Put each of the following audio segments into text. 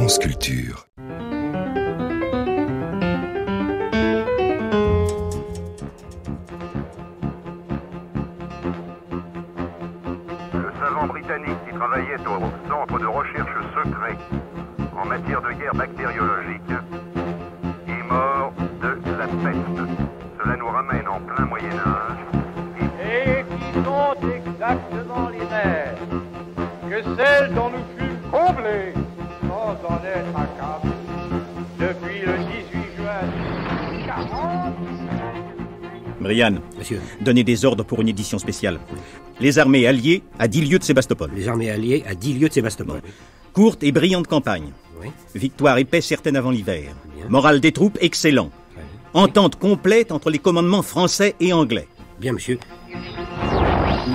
France Culture. Le savant britannique qui travaillait au centre de recherche secret en matière de guerre bactériologique est mort de la peste. Cela nous ramène en plein Moyen-Âge. Et qui sont exactement les mêmes que celles dont nous fûmes comblés sans en être accablés depuis le 18 juin 40. Brian, Monsieur. donnez des ordres pour une édition spéciale. Les armées alliées à 10 lieues de Sébastopol. Les armées alliées à 10 lieues de Sébastopol. Bon. Courte et brillante campagne. Oui. Victoire et paix certaine avant l'hiver. Bien. Morale des troupes excellent. Très bien. Entente complète entre les commandements français et anglais. Bien, monsieur.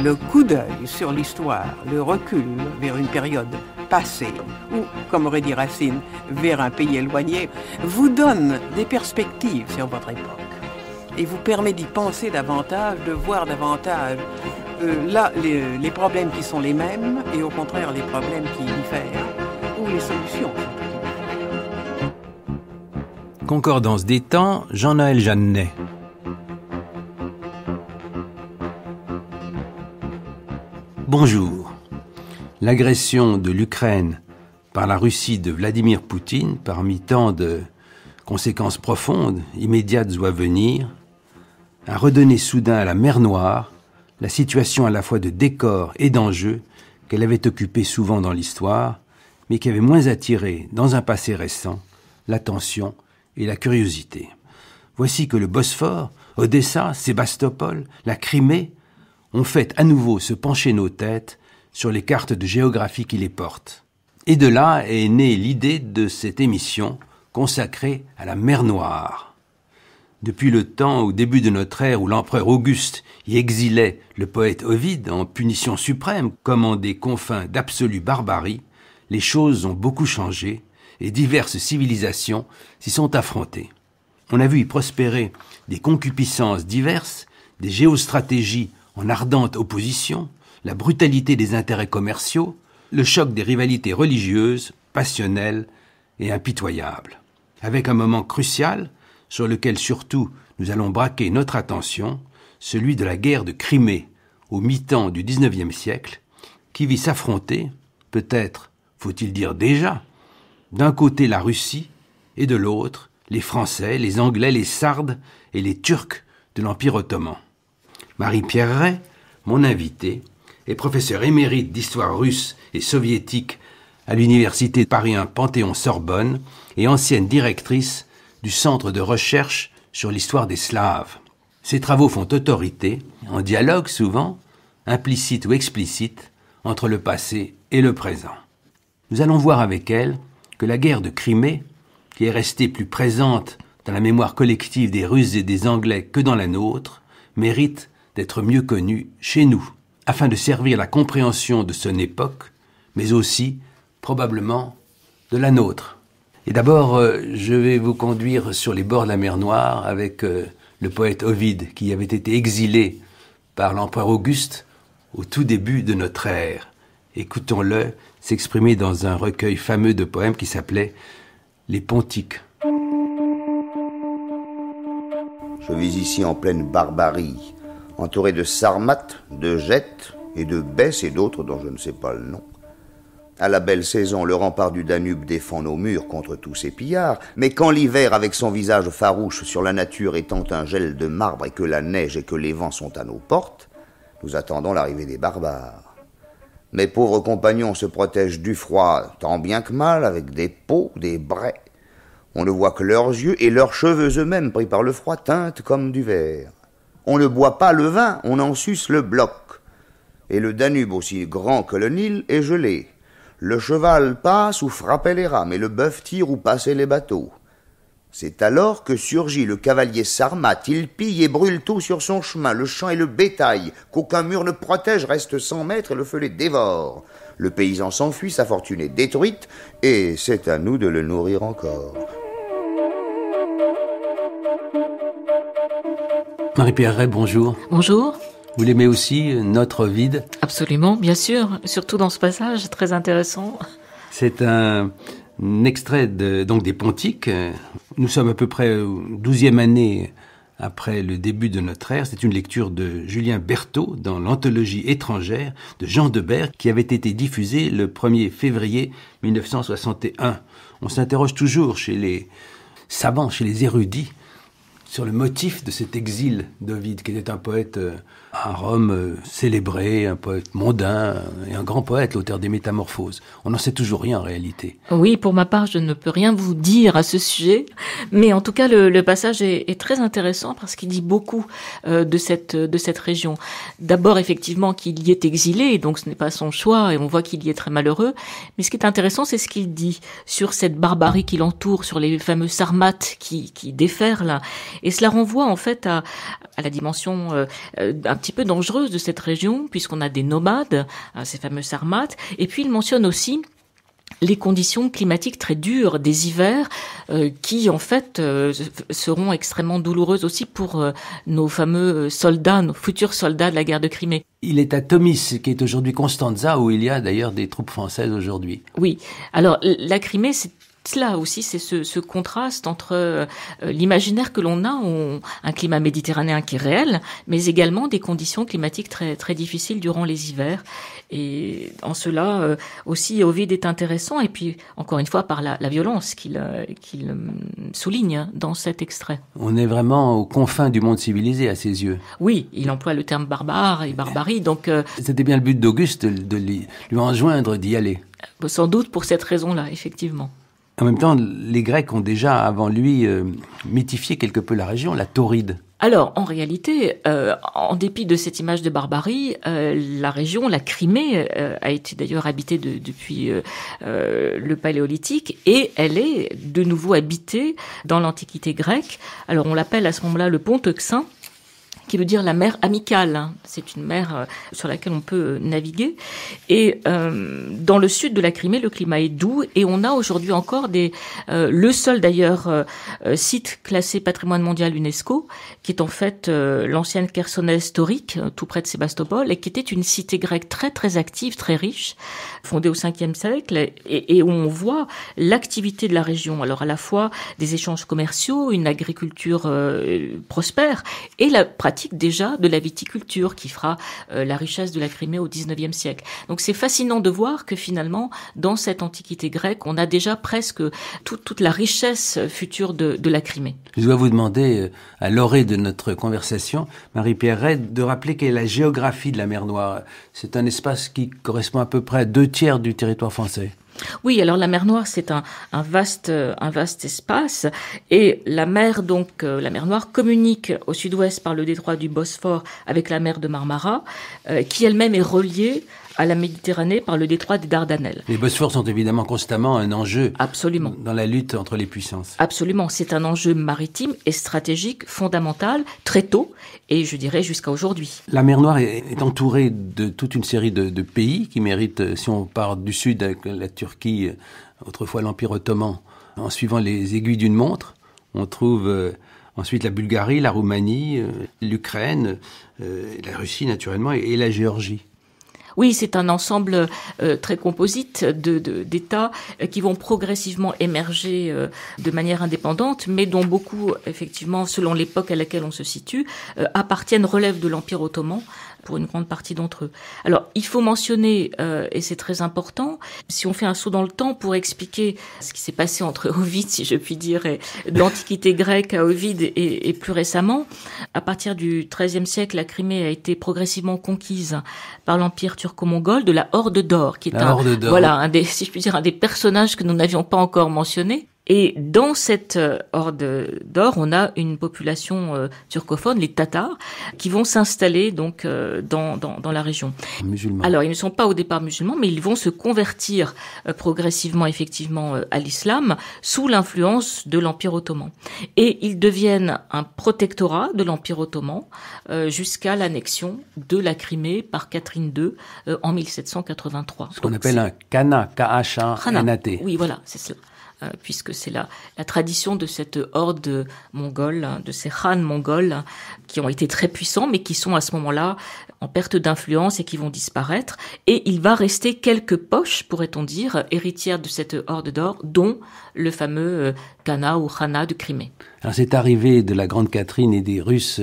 Le coup d'œil sur l'histoire, le recul vers une période passée, ou, comme aurait dit Racine, vers un pays éloigné, vous donne des perspectives sur votre époque. Et vous permet d'y penser davantage, de voir davantage là les problèmes qui sont les mêmes, et au contraire les problèmes qui diffèrent, ou les solutions. Concordance des temps, Jean-Noël Jeannet. Bonjour. L'agression de l'Ukraine par la Russie de Vladimir Poutine, parmi tant de conséquences profondes, immédiates ou à venir, a redonné soudain à la mer Noire la situation à la fois de décor et d'enjeu qu'elle avait occupée souvent dans l'histoire, mais qui avait moins attiré, dans un passé récent, l'attention et la curiosité. Voici que le Bosphore, Odessa, Sébastopol, la Crimée ont fait à nouveau se pencher nos têtes sur les cartes de géographie qui les portent. Et de là est née l'idée de cette émission consacrée à la mer Noire. Depuis le temps au début de notre ère où l'empereur Auguste y exilait le poète Ovide en punition suprême comme en des confins d'absolue barbarie, les choses ont beaucoup changé et diverses civilisations s'y sont affrontées. On a vu y prospérer des concupiscences diverses, des géostratégies en ardente opposition, la brutalité des intérêts commerciaux, le choc des rivalités religieuses, passionnelles et impitoyables. Avec un moment crucial, sur lequel surtout nous allons braquer notre attention, celui de la guerre de Crimée, au mi-temps du XIXe siècle, qui vit s'affronter, peut-être, faut-il dire déjà, d'un côté la Russie et de l'autre les Français, les Anglais, les Sardes et les Turcs de l'Empire ottoman. Marie-Pierre Ray, mon invitée, est professeure émérite d'histoire russe et soviétique à l'université Paris 1 Panthéon-Sorbonne et ancienne directrice du Centre de recherche sur l'histoire des Slaves. Ses travaux font autorité, en dialogue souvent, implicite ou explicite, entre le passé et le présent. Nous allons voir avec elle que la guerre de Crimée, qui est restée plus présente dans la mémoire collective des Russes et des Anglais que dans la nôtre, mérite d'être mieux connue chez nous, afin de servir la compréhension de son époque, mais aussi, probablement, de la nôtre. Et d'abord, je vais vous conduire sur les bords de la mer Noire avec le poète Ovide, qui avait été exilé par l'empereur Auguste au tout début de notre ère. Écoutons-le s'exprimer dans un recueil fameux de poèmes qui s'appelait « Les Pontiques ». Je vis ici en pleine barbarie, entouré de sarmates, de gettes et de besses et d'autres dont je ne sais pas le nom. À la belle saison, le rempart du Danube défend nos murs contre tous ces pillards, mais quand l'hiver, avec son visage farouche sur la nature étend un gel de marbre et que la neige et que les vents sont à nos portes, nous attendons l'arrivée des barbares. Mes pauvres compagnons se protègent du froid tant bien que mal avec des peaux, des braies. On ne voit que leurs yeux et leurs cheveux eux-mêmes pris par le froid teintent comme du verre. On ne boit pas le vin, on en suce le bloc. Et le Danube, aussi grand que le Nil, est gelé. Le cheval passe où frappaient les rames, et le bœuf tire où passaient les bateaux. C'est alors que surgit le cavalier sarmate, il pille et brûle tout sur son chemin, le champ et le bétail, qu'aucun mur ne protège, reste 100 mètres et le feu les dévore. Le paysan s'enfuit, sa fortune est détruite, et c'est à nous de le nourrir encore. Marie-Pierre Ray, bonjour. Bonjour. Vous l'aimez aussi, notre Ovide? Absolument, bien sûr. Surtout dans ce passage, très intéressant. C'est un Un extrait donc des Pontiques. Nous sommes à peu près 12e année après le début de notre ère. C'est une lecture de Julien Berthaud dans l'anthologie étrangère de Jean Debert qui avait été diffusée le 1er février 1961. On s'interroge toujours chez les savants, chez les érudits, sur le motif de cet exil d'Ovide, qui était un poète à Rome célébré, un poète mondain et un grand poète, l'auteur des Métamorphoses. On n'en sait toujours rien en réalité. Oui, pour ma part, je ne peux rien vous dire à ce sujet, mais en tout cas, le passage est très intéressant parce qu'il dit beaucoup de cette région. D'abord, effectivement, qu'il y est exilé, donc ce n'est pas son choix, et on voit qu'il y est très malheureux, mais ce qui est intéressant, c'est ce qu'il dit sur cette barbarie qui l'entoure, sur les fameux Sarmates qui déferlent. Et cela renvoie en fait à la dimension un petit peu dangereuse de cette région, puisqu'on a des nomades, ces fameux Sarmates. Et puis il mentionne aussi les conditions climatiques très dures des hivers qui en fait seront extrêmement douloureuses aussi pour nos fameux soldats, nos futurs soldats de la guerre de Crimée. Il est à Tomis, qui est aujourd'hui Constanza, où il y a d'ailleurs des troupes françaises aujourd'hui. Oui, alors la Crimée, c'est cela aussi, c'est ce contraste entre l'imaginaire que l'on a, un climat méditerranéen qui est réel, mais également des conditions climatiques très, très difficiles durant les hivers. Et en cela aussi, Ovide est intéressant, et puis encore une fois par la violence qu'il souligne dans cet extrait. On est vraiment aux confins du monde civilisé à ses yeux. Oui, il emploie le terme barbare et barbarie, donc... C'était bien le but d'Auguste de lui enjoindre d'y aller. Sans doute pour cette raison-là, effectivement. En même temps, les Grecs ont déjà, avant lui, mythifié quelque peu la région, la Tauride. Alors, en réalité, en dépit de cette image de barbarie, la région, la Crimée, a été d'ailleurs habitée depuis le Paléolithique, et elle est de nouveau habitée dans l'Antiquité grecque. Alors, on l'appelle à ce moment-là le pont Euxin, qui veut dire la mer amicale. C'est une mer sur laquelle on peut naviguer. Et dans le sud de la Crimée, le climat est doux, et on a aujourd'hui encore le seul d'ailleurs site classé patrimoine mondial UNESCO, qui est en fait l'ancienne Chersonèse taurique, tout près de Sébastopol, et qui était une cité grecque très très active, très riche, fondée au 5e siècle, et où on voit l'activité de la région. Alors à la fois des échanges commerciaux, une agriculture prospère, et la pratique déjà de la viticulture qui fera la richesse de la Crimée au 19e siècle. Donc c'est fascinant de voir que finalement, dans cette antiquité grecque, on a déjà presque toute la richesse future de la Crimée. Je dois vous demander, à l'orée de notre conversation, Marie-Pierre Redd, de rappeler quelle est la géographie de la mer Noire. C'est un espace qui correspond à peu près à 2/3 du territoire français. Oui, alors la mer Noire, c'est un vaste espace, et la mer Noire communique au sud-ouest par le détroit du Bosphore avec la mer de Marmara, qui elle-même est reliée à la Méditerranée par le détroit des Dardanelles. Les Bosphores sont évidemment constamment un enjeu. Absolument. Dans la lutte entre les puissances. Absolument, c'est un enjeu maritime et stratégique fondamental, très tôt, et je dirais jusqu'à aujourd'hui. La mer Noire est entourée de toute une série de pays qui méritent, si on part du sud avec la Turquie, autrefois l'Empire ottoman, en suivant les aiguilles d'une montre, on trouve ensuite la Bulgarie, la Roumanie, l'Ukraine, la Russie naturellement, et la Géorgie. Oui, c'est un ensemble très composite d'États qui vont progressivement émerger de manière indépendante, mais dont beaucoup, effectivement, selon l'époque à laquelle on se situe, relèvent de l'Empire ottoman, pour une grande partie d'entre eux. Alors, il faut mentionner, et c'est très important, si on fait un saut dans le temps pour expliquer ce qui s'est passé entre Ovide, si je puis dire, et de l'Antiquité grecque à Ovide et plus récemment, à partir du XIIIe siècle, la Crimée a été progressivement conquise par l'Empire turco-mongol de la Horde d'Or, qui est un des personnages que nous n'avions pas encore mentionné. Et dans cette horde d'or, on a une population turcophone, les Tatars, qui vont s'installer donc dans la région. Musulmans. Alors, ils ne sont pas au départ musulmans, mais ils vont se convertir progressivement, effectivement, à l'islam, sous l'influence de l'Empire ottoman. Et ils deviennent un protectorat de l'Empire ottoman jusqu'à l'annexion de la Crimée par Catherine II en 1783. Ce qu'on appelle un Khana, K-H-A-N-A-T. Oui, voilà, c'est cela. puisque c'est la tradition de cette horde mongole, de ces khans mongols, qui ont été très puissants, mais qui sont à ce moment-là en perte d'influence et qui vont disparaître. Et il va rester quelques poches, pourrait-on dire, héritières de cette horde d'or, dont le fameux Khana ou Khana de Crimée. Alors cette arrivée de la Grande Catherine et des Russes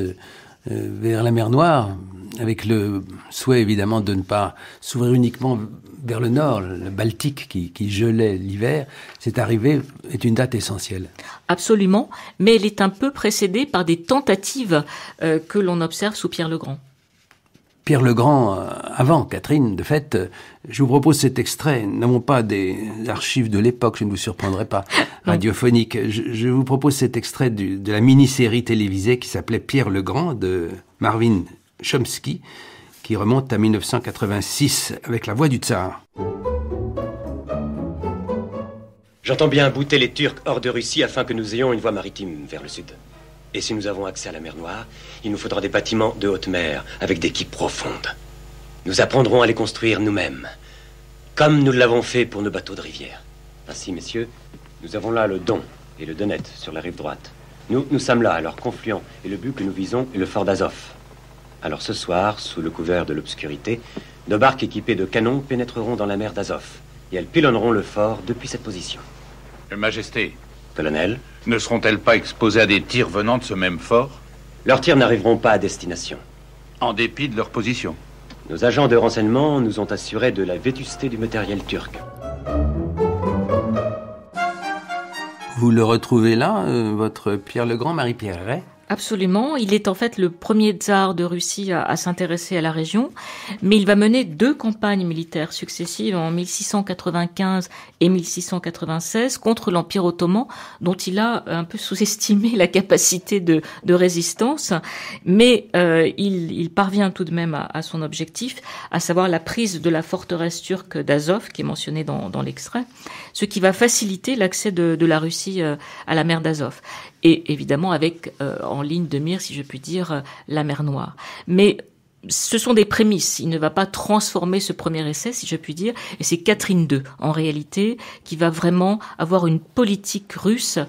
vers la mer Noire, avec le souhait évidemment de ne pas s'ouvrir uniquement vers le nord, le Baltique qui gelait l'hiver, cette arrivée est une date essentielle. Absolument, mais elle est un peu précédée par des tentatives que l'on observe sous Pierre le Grand. Pierre le Grand, avant Catherine, de fait, je vous propose cet extrait. Nous n'avons pas des archives de l'époque, je ne vous surprendrai pas, radiophoniques. Je vous propose cet extrait de la mini-série télévisée qui s'appelait Pierre le Grand, de Marvin Chomsky, qui remonte à 1986, avec la voix du tsar. J'entends bien bouter les Turcs hors de Russie afin que nous ayons une voie maritime vers le sud. Et si nous avons accès à la mer Noire, il nous faudra des bâtiments de haute mer, avec des quais profondes. Nous apprendrons à les construire nous-mêmes, comme nous l'avons fait pour nos bateaux de rivière. Ainsi, messieurs, nous avons là le Don et le Donets sur la rive droite. Nous sommes là, à leur confluent, et le but que nous visons est le fort d'Azov. Alors ce soir, sous le couvert de l'obscurité, nos barques équipées de canons pénétreront dans la mer d'Azov, et elles pilonneront le fort depuis cette position. Majesté. Colonel. Ne seront-elles pas exposées à des tirs venant de ce même fort? Leurs tirs n'arriveront pas à destination. En dépit de leur position. Nos agents de renseignement nous ont assuré de la vétusté du matériel turc. Vous le retrouvez là, votre Pierre le Grand, Marie-Pierre Ray? Absolument. Il est en fait le premier tsar de Russie à s'intéresser à la région, mais il va mener 2 campagnes militaires successives en 1695 et 1696 contre l'Empire ottoman, dont il a un peu sous-estimé la capacité de résistance, mais il parvient tout de même à son objectif, à savoir la prise de la forteresse turque d'Azov, qui est mentionnée dans l'extrait, ce qui va faciliter l'accès de la Russie à la mer d'Azov. Et évidemment avec en ligne de mire, si je puis dire, la mer Noire. Mais ce sont des prémices. Il ne va pas transformer ce premier essai, si je puis dire. Et c'est Catherine II, en réalité, qui va vraiment avoir une politique russe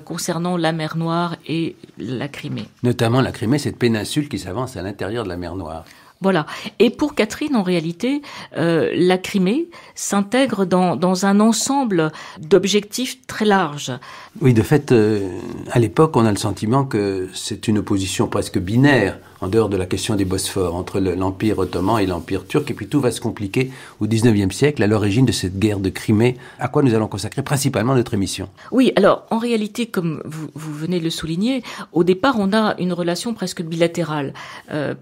concernant la mer Noire et la Crimée. Notamment la Crimée, cette péninsule qui s'avance à l'intérieur de la mer Noire. Voilà. Et pour Catherine, en réalité, la Crimée s'intègre dans un ensemble d'objectifs très larges. Oui, de fait, à l'époque, on a le sentiment que c'est une opposition presque binaire, en dehors de la question des Bosphores, entre l'Empire ottoman et l'Empire turc. Et puis tout va se compliquer au XIXe siècle, à l'origine de cette guerre de Crimée, à quoi nous allons consacrer principalement notre émission. Oui, alors, en réalité, comme vous venez de le souligner, au départ, on a une relation presque bilatérale,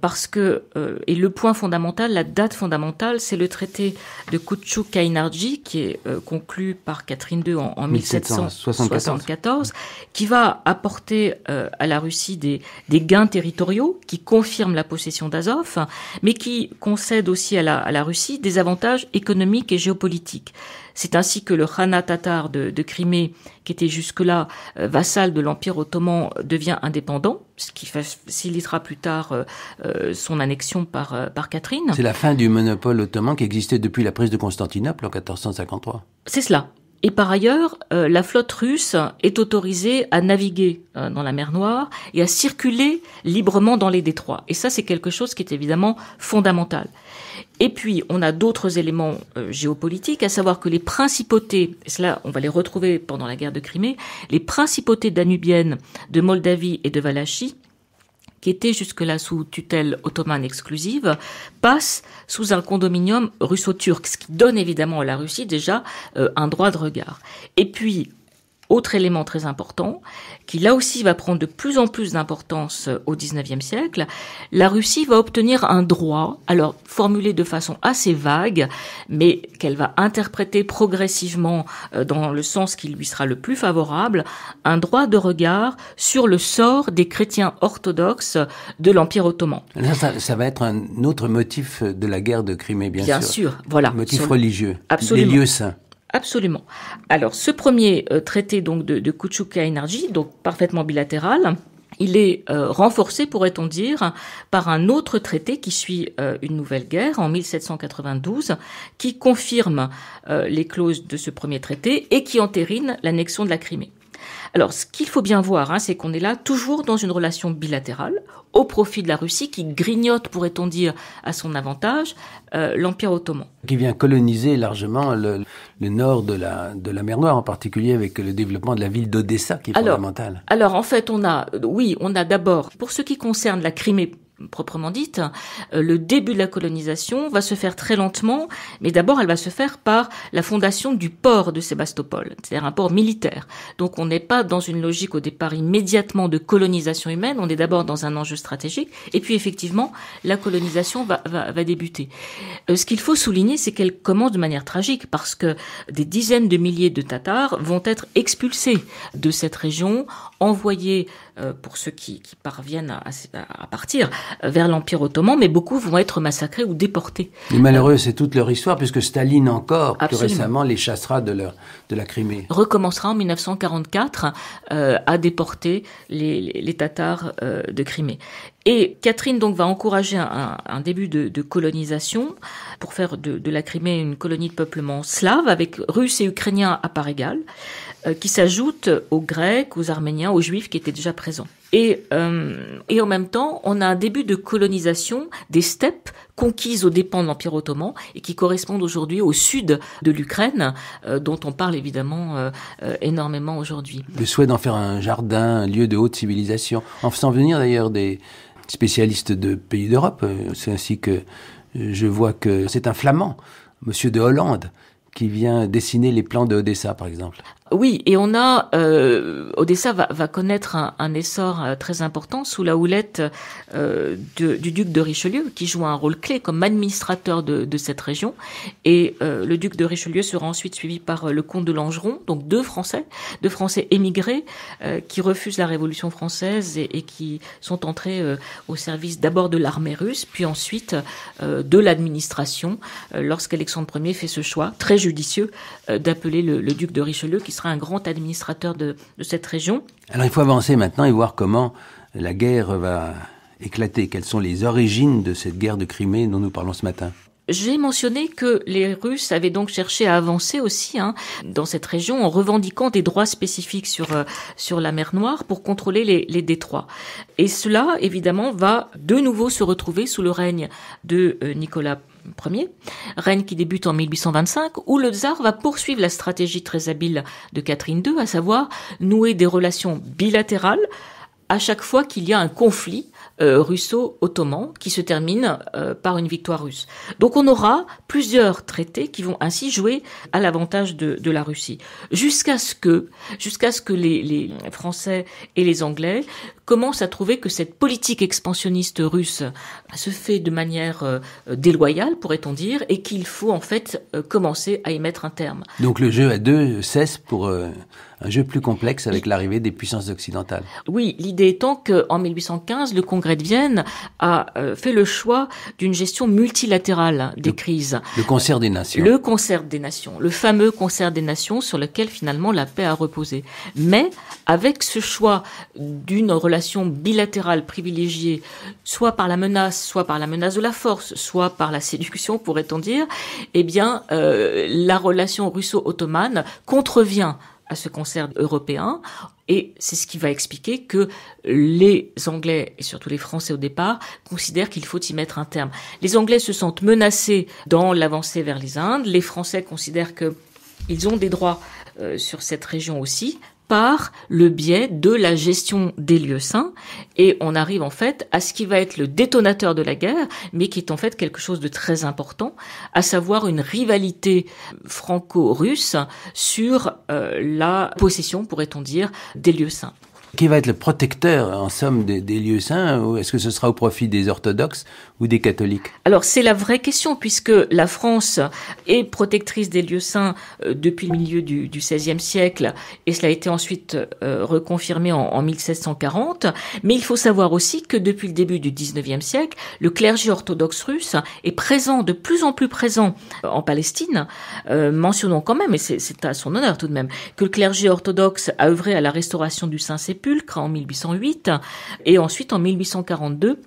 parce que, et le point fondamental, la date fondamentale, c'est le traité de Küçük-Kaynarca, qui est conclu par Catherine II en 1774, qui va apporter à la Russie des gains territoriaux, qui confirme la possession d'Azov, mais qui concède aussi à la Russie des avantages économiques et géopolitiques. C'est ainsi que le Khanat tatar de Crimée, qui était jusque-là vassal de l'Empire ottoman, devient indépendant, ce qui facilitera plus tard son annexion par Catherine. C'est la fin du monopole ottoman qui existait depuis la prise de Constantinople en 1453. C'est cela. Et par ailleurs, la flotte russe est autorisée à naviguer dans la mer Noire et à circuler librement dans les détroits. Et ça, c'est quelque chose qui est évidemment fondamental. Et puis, on a d'autres éléments géopolitiques, à savoir que les principautés, et cela, on va les retrouver pendant la guerre de Crimée, les principautés danubiennes de Moldavie et de Valachie, qui étaient jusque-là sous tutelle ottomane exclusive, passent sous un condominium russo-turc, ce qui donne évidemment à la Russie déjà un droit de regard. Et puis, autre élément très important, qui là aussi va prendre de plus en plus d'importance au XIXe siècle, la Russie va obtenir un droit, alors formulé de façon assez vague, mais qu'elle va interpréter progressivement dans le sens qui lui sera le plus favorable, un droit de regard sur le sort des chrétiens orthodoxes de l'Empire ottoman. Ça va être un autre motif de la guerre de Crimée, bien sûr. Bien sûr, voilà. Motif religieux. Absolument. Les lieux saints. Absolument. Alors, ce premier traité donc de Küçük-Kaynarca, donc parfaitement bilatéral, il est renforcé, pourrait-on dire, par un autre traité qui suit une nouvelle guerre en 1792, qui confirme les clauses de ce premier traité et qui entérine l'annexion de la Crimée. Alors, ce qu'il faut bien voir, c'est qu'on est là toujours dans une relation bilatérale, au profit de la Russie, qui grignote, pourrait-on dire, à son avantage, l'Empire ottoman. Qui vient coloniser largement le nord de la mer Noire, en particulier avec le développement de la ville d'Odessa, qui est fondamentale. Alors, en fait, on a d'abord, pour ce qui concerne la Crimée, proprement dite, le début de la colonisation va se faire très lentement, mais d'abord elle va se faire par la fondation du port de Sébastopol, c'est-à-dire un port militaire. Donc on n'est pas dans une logique au départ immédiatement de colonisation humaine, on est d'abord dans un enjeu stratégique, et puis effectivement la colonisation va débuter. Ce qu'il faut souligner, c'est qu'elle commence de manière tragique, parce que des dizaines de milliers de Tatars vont être expulsés de cette région, envoyés, pour ceux qui parviennent à partir, vers l'Empire ottoman, mais beaucoup vont être massacrés ou déportés. Les malheureux, c'est toute leur histoire, puisque Staline encore, plus récemment, les chassera de la Crimée. Recommencera en 1944 à déporter les Tatars de Crimée. Et Catherine donc va encourager un début de colonisation pour faire de la Crimée une colonie de peuplement slave, avec Russes et Ukrainiens à part égale, qui s'ajoutent aux Grecs, aux Arméniens, aux Juifs qui étaient déjà présents. Et en même temps, on a un début de colonisation des steppes conquises aux dépens de l'Empire ottoman et qui correspondent aujourd'hui au sud de l'Ukraine, dont on parle évidemment énormément aujourd'hui. Le souhait d'en faire un jardin, un lieu de haute civilisation, en faisant venir d'ailleurs des spécialistes de pays d'Europe. C'est ainsi que je vois que c'est un Flamand, Monsieur de Hollande, qui vient dessiner les plans de Odessa, par exemple. Oui, et on a Odessa va connaître un essor très important sous la houlette du duc de Richelieu, qui joue un rôle clé comme administrateur de cette région. Et le duc de Richelieu sera ensuite suivi par le comte de Langeron, donc deux Français émigrés qui refusent la Révolution française et qui sont entrés au service d'abord de l'armée russe, puis ensuite de l'administration, lorsqu'Alexandre Ier fait ce choix très judicieux d'appeler le duc de Richelieu, qui sera un grand administrateur de cette région. Alors il faut avancer maintenant et voir comment la guerre va éclater. Quelles sont les origines de cette guerre de Crimée dont nous parlons ce matin ? J'ai mentionné que les Russes avaient donc cherché à avancer aussi dans cette région en revendiquant des droits spécifiques sur la mer Noire pour contrôler les détroits. Et cela, évidemment, va de nouveau se retrouver sous le règne de Nicolas Ier, règne qui débute en 1825, où le tsar va poursuivre la stratégie très habile de Catherine II, à savoir nouer des relations bilatérales à chaque fois qu'il y a un conflit russo-ottoman qui se termine par une victoire russe. Donc on aura plusieurs traités qui vont ainsi jouer à l'avantage de la Russie, jusqu'à ce que les Français et les Anglais commencent à trouver que cette politique expansionniste russe se fait de manière déloyale, pourrait-on dire, et qu'il faut en fait commencer à y mettre un terme. Donc le jeu à deux cesse pour un jeu plus complexe avec l'arrivée des puissances occidentales. Oui, l'idée étant qu'en 1815, le Congrès de Vienne a fait le choix d'une gestion multilatérale des crises. Le concert des nations. Le concert des nations, le fameux concert des nations sur lequel finalement la paix a reposé. Mais avec ce choix d'une relation bilatérale privilégiée, soit par la menace de la force, soit par la séduction, pourrait-on dire, eh bien, la relation russo-ottomane contrevient à ce concert européen, et c'est ce qui va expliquer que les Anglais, et surtout les Français au départ, considèrent qu'il faut y mettre un terme. Les Anglais se sentent menacés dans l'avancée vers les Indes, les Français considèrent qu'ils ont des droits sur cette région aussi, par le biais de la gestion des lieux saints, et on arrive en fait à ce qui va être le détonateur de la guerre, mais qui est en fait quelque chose de très important, à savoir une rivalité franco-russe sur la possession, pourrait-on dire, des lieux saints. Qui va être le protecteur, en somme, des lieux saints, ou est-ce que ce sera au profit des orthodoxes ou des catholiques ? Alors, c'est la vraie question, puisque la France est protectrice des lieux saints depuis le milieu du XVIe siècle, et cela a été ensuite reconfirmé en 1740. Mais il faut savoir aussi que depuis le début du XIXe siècle, le clergé orthodoxe russe est présent, de plus en plus présent en Palestine. Mentionnons quand même, et c'est à son honneur tout de même, que le clergé orthodoxe a œuvré à la restauration du Saint-Sépulcre, sépulcre en 1808 et ensuite en 1842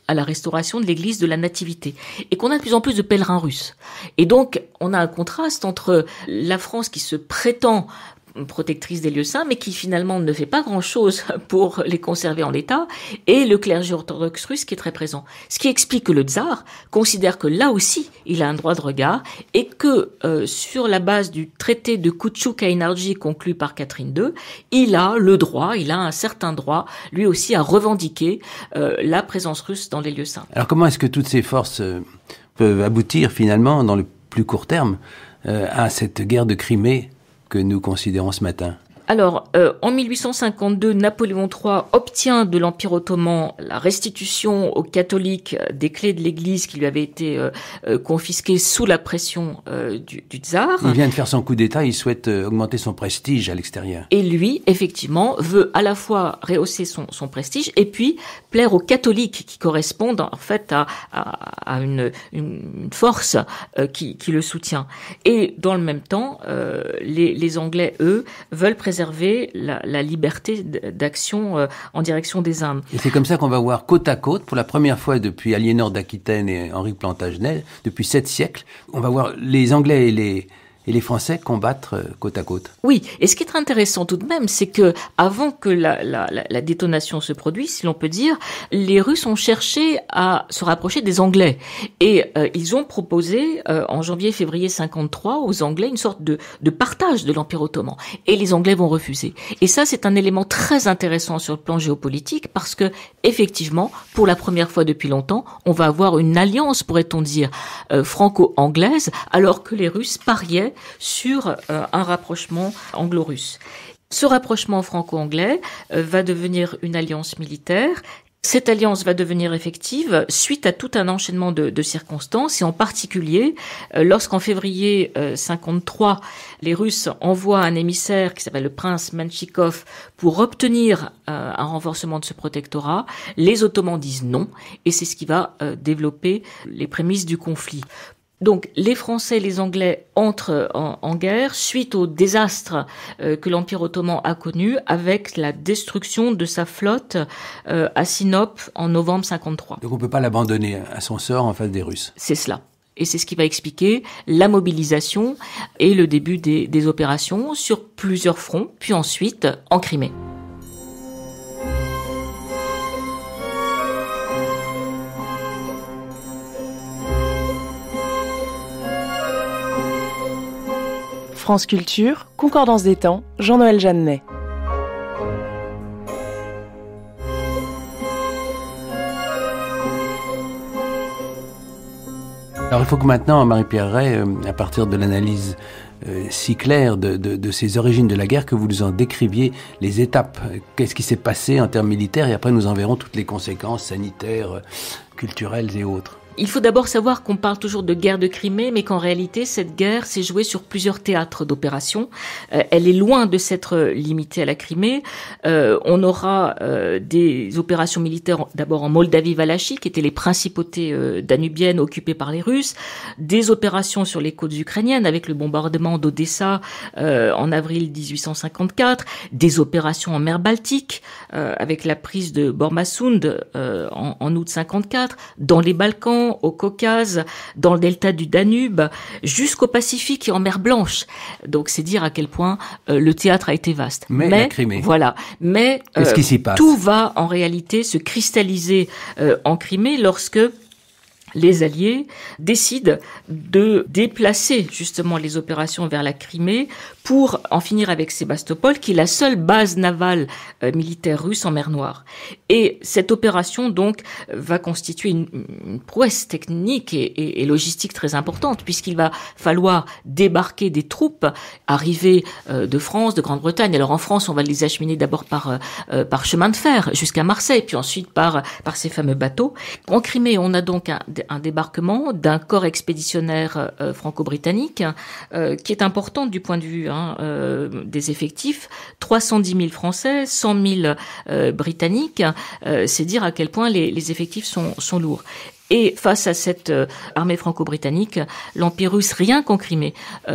à la restauration de l'église de la Nativité, et qu'on a de plus en plus de pèlerins russes. Et donc, on a un contraste entre la France qui se prétend protectrice des lieux saints, mais qui finalement ne fait pas grand-chose pour les conserver en l'état, et le clergé orthodoxe russe qui est très présent. Ce qui explique que le tsar considère que là aussi, il a un droit de regard, et que sur la base du traité de Koutchouk-Kaïnarji conclu par Catherine II, il a un certain droit, lui aussi, à revendiquer la présence russe dans les lieux saints. Alors comment est-ce que toutes ces forces peuvent aboutir finalement, dans le plus court terme, à cette guerre de Crimée que nous considérons ce matin? Alors, en 1852, Napoléon III obtient de l'Empire ottoman la restitution aux catholiques des clés de l'église qui lui avaient été confisquées sous la pression du tsar. Il vient de faire son coup d'État, il souhaite augmenter son prestige à l'extérieur. Et lui, effectivement, veut à la fois rehausser son prestige et puis plaire aux catholiques qui correspondent en fait à une force qui le soutient. Et dans le même temps, les Anglais, eux, veulent préserver la liberté d'action en direction des Indes. Et c'est comme ça qu'on va voir côte à côte, pour la première fois depuis Aliénor d'Aquitaine et Henri Plantagenet, depuis 7 siècles, on va voir les Anglais et les Français combattre côte à côte. Oui, et ce qui est très intéressant tout de même, c'est que avant que la détonation se produise, si l'on peut dire, les Russes ont cherché à se rapprocher des Anglais. Et ils ont proposé, en janvier-février 53, aux Anglais une sorte de partage de l'Empire ottoman. Et les Anglais vont refuser. Et ça, c'est un élément très intéressant sur le plan géopolitique, parce que, effectivement, pour la première fois depuis longtemps, on va avoir une alliance, pourrait-on dire, franco-anglaise, alors que les Russes pariaient sur un rapprochement anglo-russe. Ce rapprochement franco-anglais va devenir une alliance militaire. Cette alliance va devenir effective suite à tout un enchaînement de circonstances, et en particulier lorsqu'en février 53, les Russes envoient un émissaire qui s'appelle le prince Menchikov pour obtenir un renforcement de ce protectorat. Les Ottomans disent non, et c'est ce qui va développer les prémices du conflit. Donc, les Français et les Anglais entrent en guerre suite au désastre que l'Empire ottoman a connu avec la destruction de sa flotte à Sinope en novembre 53. Donc on ne peut pas l'abandonner à son sort en face des Russes. C'est cela. Et c'est ce qui va expliquer la mobilisation et le début des opérations sur plusieurs fronts, puis ensuite en Crimée. France Culture, Concordance des temps, Jean-Noël Jeannet. Alors il faut que maintenant, Marie-Pierre Ray, à partir de l'analyse si claire de ces origines de la guerre, que vous nous en décriviez les étapes. Qu'est-ce qui s'est passé en termes militaires, et après nous en verrons toutes les conséquences sanitaires, culturelles et autres. Il faut d'abord savoir qu'on parle toujours de guerre de Crimée, mais qu'en réalité, cette guerre s'est jouée sur plusieurs théâtres d'opération. Elle est loin de s'être limitée à la Crimée. On aura des opérations militaires d'abord en Moldavie-Valachie, qui étaient les principautés danubiennes occupées par les Russes, des opérations sur les côtes ukrainiennes avec le bombardement d'Odessa en avril 1854, des opérations en mer Baltique avec la prise de Bormasund en août 54, dans les Balkans, au Caucase, dans le delta du Danube, jusqu'au Pacifique et en mer Blanche. Donc c'est dire à quel point le théâtre a été vaste. Mais la Crimée. Voilà. Mais qu'est-ce qui s'y passe ? Tout va en réalité se cristalliser en Crimée lorsque les Alliés décident de déplacer justement les opérations vers la Crimée pour en finir avec Sébastopol, qui est la seule base navale militaire russe en mer Noire. Et cette opération, donc, va constituer une prouesse technique et logistique très importante, puisqu'il va falloir débarquer des troupes arrivées de France, de Grande-Bretagne. Alors en France, on va les acheminer d'abord par chemin de fer jusqu'à Marseille, puis ensuite par ces fameux bateaux. En Crimée, on a donc un débarquement d'un corps expéditionnaire franco-britannique qui est important du point de vue des effectifs. 310 000 Français, 100 000 Britanniques, c'est dire à quel point les effectifs sont lourds. Et face à cette armée franco-britannique, l'Empire russe, rien qu'en Crimée,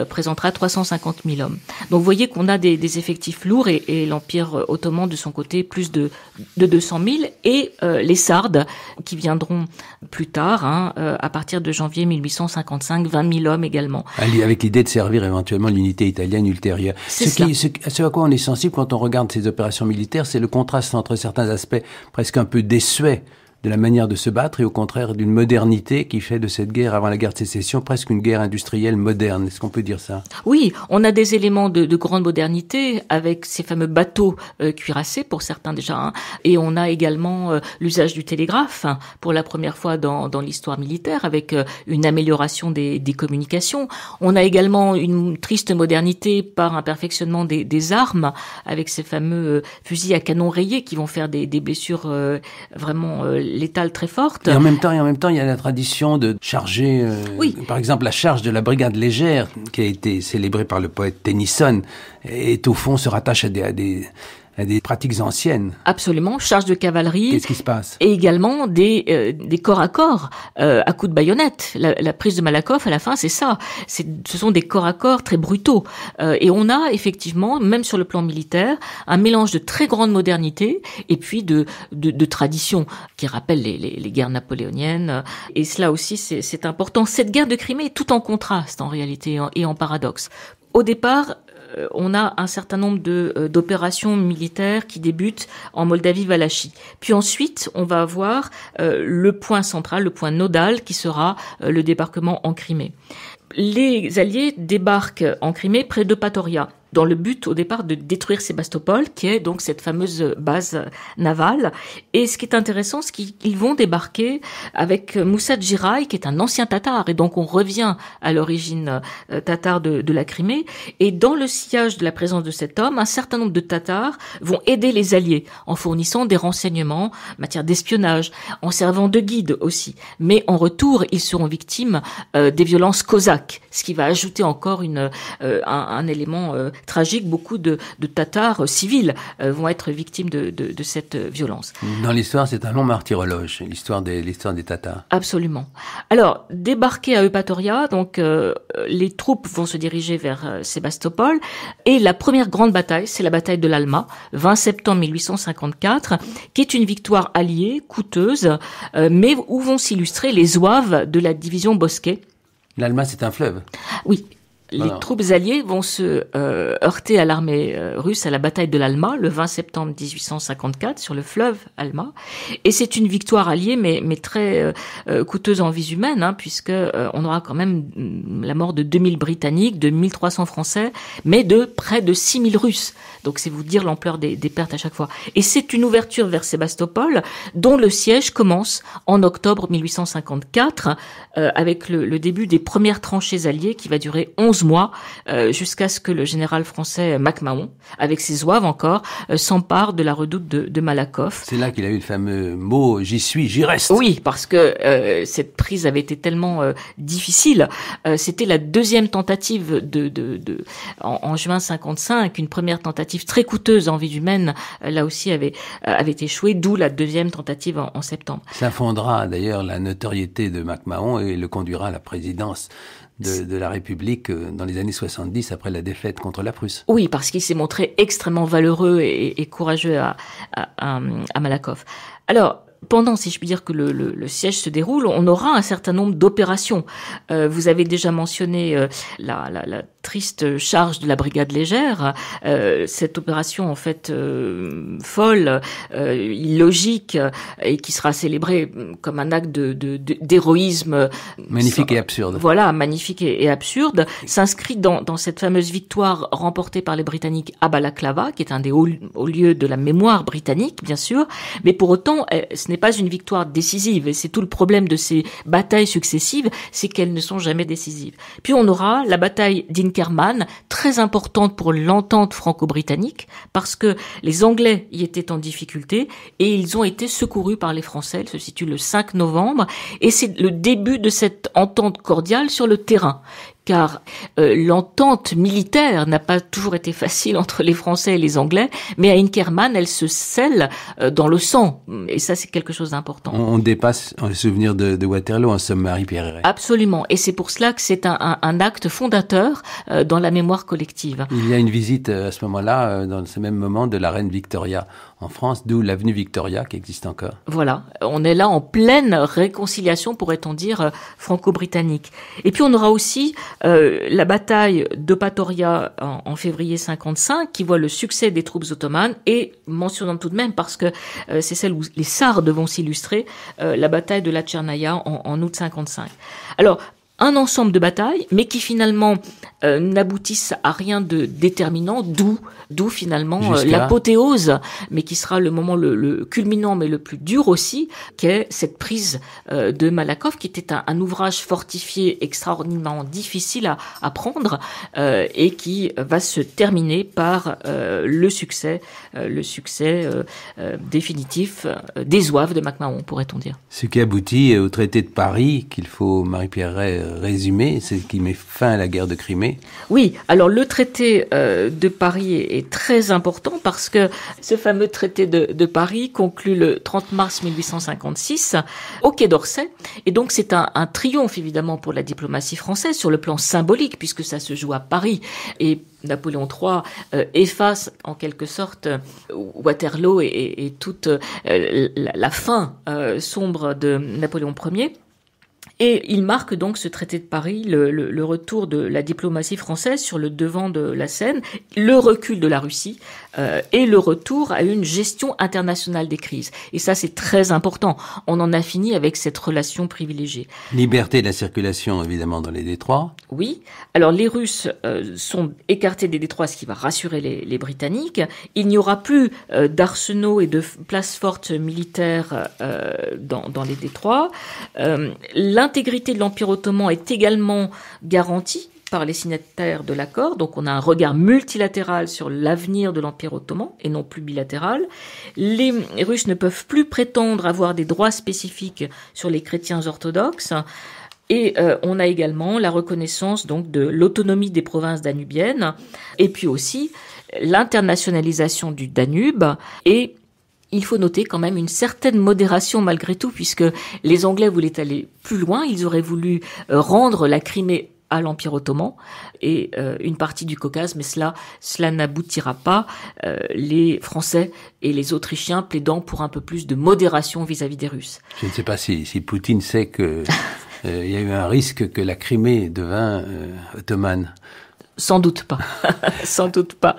présentera 350 000 hommes. Donc vous voyez qu'on a des effectifs lourds et l'Empire ottoman de son côté plus de 200 000 et les Sardes qui viendront plus tard, à partir de janvier 1855, 20 000 hommes également. Avec l'idée de servir éventuellement l'unité italienne ultérieure. Ce à quoi on est sensible quand on regarde ces opérations militaires, c'est le contraste entre certains aspects presque un peu désuets de la manière de se battre et au contraire d'une modernité qui fait de cette guerre avant la guerre de sécession presque une guerre industrielle moderne. Est-ce qu'on peut dire ça? Oui, on a des éléments de grande modernité avec ces fameux bateaux cuirassés pour certains déjà, et on a également l'usage du télégraphe pour la première fois dans l'histoire militaire avec une amélioration des communications. On a également une triste modernité par un perfectionnement des armes avec ces fameux fusils à canon rayé qui vont faire des blessures vraiment létale très forte. Et en même temps, il y a la tradition de charger, par exemple, la charge de la brigade légère, qui a été célébrée par le poète Tennyson, et au fond se rattache à des pratiques anciennes. Absolument, charge de cavalerie. Qu'est-ce qui se passe? Et également des corps à corps, à coups de baïonnette. La prise de Malakoff, à la fin, c'est ça. Ce sont des corps à corps très brutaux. Et on a effectivement, même sur le plan militaire, un mélange de très grande modernité et puis de tradition qui rappelle les guerres napoléoniennes. Et cela aussi, c'est important. Cette guerre de Crimée est tout en contraste, en réalité, et en paradoxe. Au départ, on a un certain nombre d'opérations militaires qui débutent en Moldavie-Valachie. Puis ensuite, on va avoir le point central, le point nodal, qui sera le débarquement en Crimée. Les Alliés débarquent en Crimée près de Patoria, dans le but au départ de détruire Sébastopol, qui est donc cette fameuse base navale. Et ce qui est intéressant, c'est qu'ils vont débarquer avec Moussa Giray, qui est un ancien tatar, et donc on revient à l'origine tatare de la Crimée. Et dans le sillage de la présence de cet homme, un certain nombre de Tatars vont aider les Alliés en fournissant des renseignements en matière d'espionnage, en servant de guide aussi. Mais en retour, ils seront victimes des violences cosaques, ce qui va ajouter encore un élément tragique. Beaucoup de Tatars civils vont être victimes de cette violence. Dans l'histoire, c'est un long martyrologe, l'histoire des Tatars. Absolument. Alors, débarqués à Eupatoria, donc les troupes vont se diriger vers Sébastopol, et la première grande bataille, c'est la bataille de l'Alma, 20 septembre 1854, qui est une victoire alliée, coûteuse, mais où vont s'illustrer les zouaves de la division Bosquet. L'Alma, c'est un fleuve. Oui. Les troupes alliées vont se heurter à l'armée russe à la bataille de l'Alma, le 20 septembre 1854, sur le fleuve Alma. Et c'est une victoire alliée, mais très coûteuse en vies humaines, puisque on aura quand même la mort de 2000 Britanniques, de 1300 Français, mais de près de 6000 Russes. Donc c'est vous dire l'ampleur des pertes à chaque fois. Et c'est une ouverture vers Sébastopol, dont le siège commence en octobre 1854, avec le début des premières tranchées alliées qui va durer 11 mois, jusqu'à ce que le général français MacMahon, avec ses zouaves encore, s'empare de la redoute de Malakoff. C'est là qu'il a eu le fameux mot « j'y suis, j'y reste ». Oui, parce que cette prise avait été tellement difficile. C'était la deuxième tentative en juin 55, une première tentative très coûteuse en vie humaine, là aussi avait échoué, d'où la deuxième tentative en septembre. Ça fondera d'ailleurs la notoriété de MacMahon et le conduira à la présidence de la République dans les années 70 après la défaite contre la Prusse. Oui, parce qu'il s'est montré extrêmement valeureux et courageux à Malakoff. Alors, pendant, si je puis dire, que le siège se déroule, on aura un certain nombre d'opérations. Vous avez déjà mentionné la triste charge de la brigade légère. Cette opération, en fait, folle, illogique, et qui sera célébrée comme un acte d'héroïsme. Magnifique et absurde. Voilà, magnifique et absurde, s'inscrit dans cette fameuse victoire remportée par les Britanniques à Balaklava, qui est un des hauts lieux de la mémoire britannique, bien sûr. Mais pour autant, ce n'est pas une victoire décisive, et c'est tout le problème de ces batailles successives, c'est qu'elles ne sont jamais décisives. Puis on aura la bataille d'Inkerman, très importante pour l'entente franco-britannique, parce que les Anglais y étaient en difficulté, et ils ont été secourus par les Français. Elle se situe le 5 novembre, et c'est le début de cette entente cordiale sur le terrain, car l'entente militaire n'a pas toujours été facile entre les Français et les Anglais, mais à Inkerman, elle se scelle dans le sang, et ça c'est quelque chose d'important. On dépasse le souvenir de Waterloo, en somme, Marie-Pierre Héret. Absolument, et c'est pour cela que c'est un acte fondateur dans la mémoire collective. Il y a une visite à ce moment-là, dans ce même moment, de la reine Victoria en France, d'où l'avenue Victoria qui existe encore. Voilà, on est là en pleine réconciliation, pourrait-on dire, franco-britannique. Et puis on aura aussi la bataille de Patoria en février 55, qui voit le succès des troupes ottomanes, et mentionnons tout de même, parce que c'est celle où les Sardes vont s'illustrer, la bataille de la Tchernaya en août 55. Alors, un ensemble de batailles, mais qui finalement n'aboutissent à rien de déterminant, d'où finalement l'apothéose, mais qui sera le moment le culminant, mais le plus dur aussi, qu'est cette prise de Malakoff, qui était un ouvrage fortifié extraordinairement difficile à prendre, et qui va se terminer par le succès définitif des Zouaves de MacMahon, pourrait-on dire. Ce qui aboutit au traité de Paris, qu'il faut, Marie-Pierre Héret, résumer, c'est qui met fin à la guerre de Crimée. Oui, alors le traité de Paris est très important parce que ce fameux traité de Paris conclut le 30 mars 1856 au Quai d'Orsay. Et donc c'est un triomphe évidemment pour la diplomatie française sur le plan symbolique, puisque ça se joue à Paris. Et Napoléon III efface en quelque sorte Waterloo et toute la fin sombre de Napoléon Ier. Et il marque donc, ce traité de Paris, le retour de la diplomatie française sur le devant de la scène, le recul de la Russie et le retour à une gestion internationale des crises. Et ça, c'est très important. On en a fini avec cette relation privilégiée. Liberté de la circulation, évidemment, dans les détroits. Oui. Alors, les Russes sont écartés des détroits, ce qui va rassurer les Britanniques. Il n'y aura plus d'arsenaux et de places fortes militaires dans les détroits. L'intégrité de l'Empire ottoman est également garantie par les signataires de l'accord, donc on a un regard multilatéral sur l'avenir de l'Empire ottoman et non plus bilatéral. Les Russes ne peuvent plus prétendre avoir des droits spécifiques sur les chrétiens orthodoxes. Et on a également la reconnaissance donc de l'autonomie des provinces danubiennes, et puis aussi l'internationalisation du Danube. Et il faut noter quand même une certaine modération malgré tout, puisque les Anglais voulaient aller plus loin. Ils auraient voulu rendre la Crimée à l'Empire ottoman et une partie du Caucase, mais cela n'aboutira pas. Les Français et les Autrichiens plaidant pour un peu plus de modération vis-à-vis des Russes. Je ne sais pas si Poutine sait que il y a eu un risque que la Crimée devint ottomane. Sans doute pas. Sans doute pas.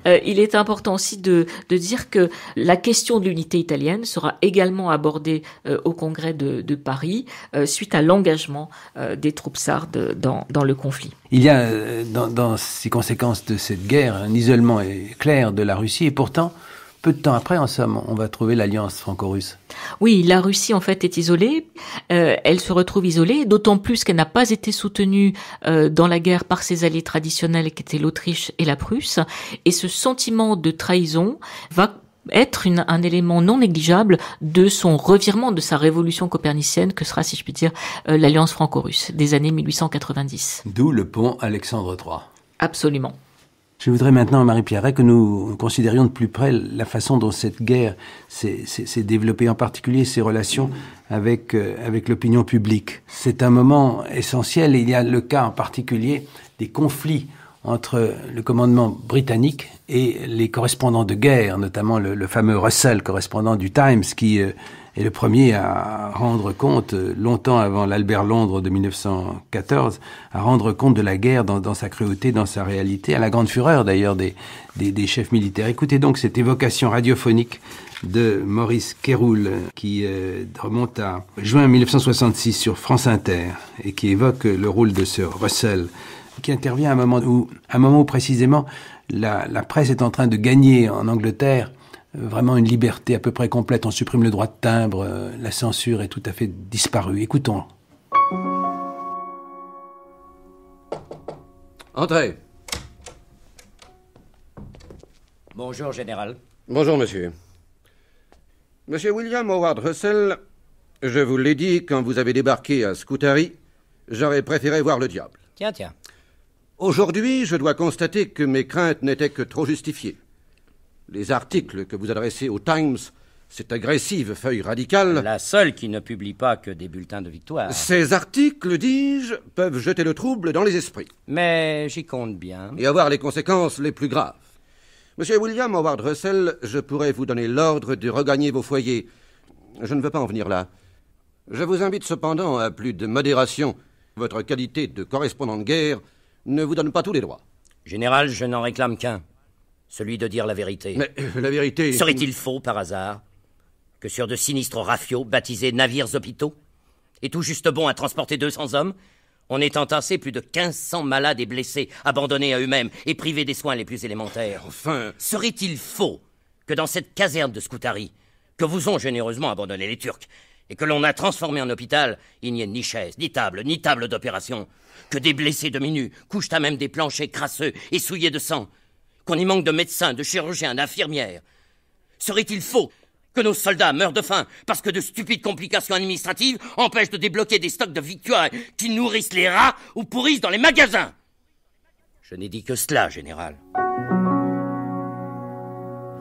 Il est important aussi de dire que la question de l'unité italienne sera également abordée au Congrès de Paris suite à l'engagement des troupes sardes dans le conflit. Il y a dans ces conséquences de cette guerre un isolement clair de la Russie, et pourtant, peu de temps après, en somme, on va trouver l'alliance franco-russe. Oui, la Russie en fait est isolée. Elle se retrouve isolée, d'autant plus qu'elle n'a pas été soutenue dans la guerre par ses alliés traditionnels qui étaient l'Autriche et la Prusse. Et ce sentiment de trahison va être un élément non négligeable de son revirement, de sa révolution copernicienne que sera, si je puis dire, l'alliance franco-russe des années 1890. D'où le pont Alexandre III. Absolument. Je voudrais maintenant, Marie-Pierre Héret, que nous considérions de plus près la façon dont cette guerre s'est développée, en particulier ses relations avec l'opinion publique. C'est un moment essentiel, et il y a le cas en particulier des conflits entre le commandement britannique et les correspondants de guerre, notamment le fameux Russell, correspondant du Times, qui est le premier à rendre compte, longtemps avant l'Albert Londres de 1914, à rendre compte de la guerre dans sa cruauté, dans sa réalité, à la grande fureur d'ailleurs des chefs militaires. Écoutez donc cette évocation radiophonique de Maurice Kéroul, qui remonte à juin 1966 sur France Inter, et qui évoque le rôle de ce Russell, qui intervient à un moment où précisément la presse est en train de gagner en Angleterre vraiment une liberté à peu près complète. On supprime le droit de timbre, la censure est tout à fait disparue. Écoutons. Entrez. Bonjour, général. Bonjour, monsieur. Monsieur William Howard Russell, je vous l'ai dit quand vous avez débarqué à Scutari, j'aurais préféré voir le diable. Tiens. Aujourd'hui, je dois constater que mes craintes n'étaient que trop justifiées. Les articles que vous adressez au Times, cette agressive feuille radicale... La seule qui ne publie pas que des bulletins de victoire. Ces articles, dis-je, peuvent jeter le trouble dans les esprits. Mais j'y compte bien. Et avoir les conséquences les plus graves. Monsieur William Howard Russell, je pourrais vous donner l'ordre de regagner vos foyers. Je ne veux pas en venir là. Je vous invite cependant à plus de modération. Votre qualité de correspondant de guerre ne vous donne pas tous les droits. Général, je n'en réclame qu'un. Celui de dire la vérité. Mais la vérité... Serait-il faux, par hasard, que sur de sinistres rafiaux, baptisés navires hôpitaux, et tout juste bon à transporter 200 hommes, on ait entassé plus de 1500 malades et blessés, abandonnés à eux-mêmes et privés des soins les plus élémentaires? Enfin... Serait-il faux que dans cette caserne de Scutari, que vous ont généreusement abandonné les Turcs, et que l'on a transformé en hôpital, il n'y ait ni chaise, ni table d'opération, que des blessés demi-nus couchent à même des planchers crasseux et souillés de sang, qu'on y manque de médecins, de chirurgiens, d'infirmières? Serait-il faux que nos soldats meurent de faim parce que de stupides complications administratives empêchent de débloquer des stocks de victuailles qui nourrissent les rats ou pourrissent dans les magasins? Je n'ai dit que cela, général.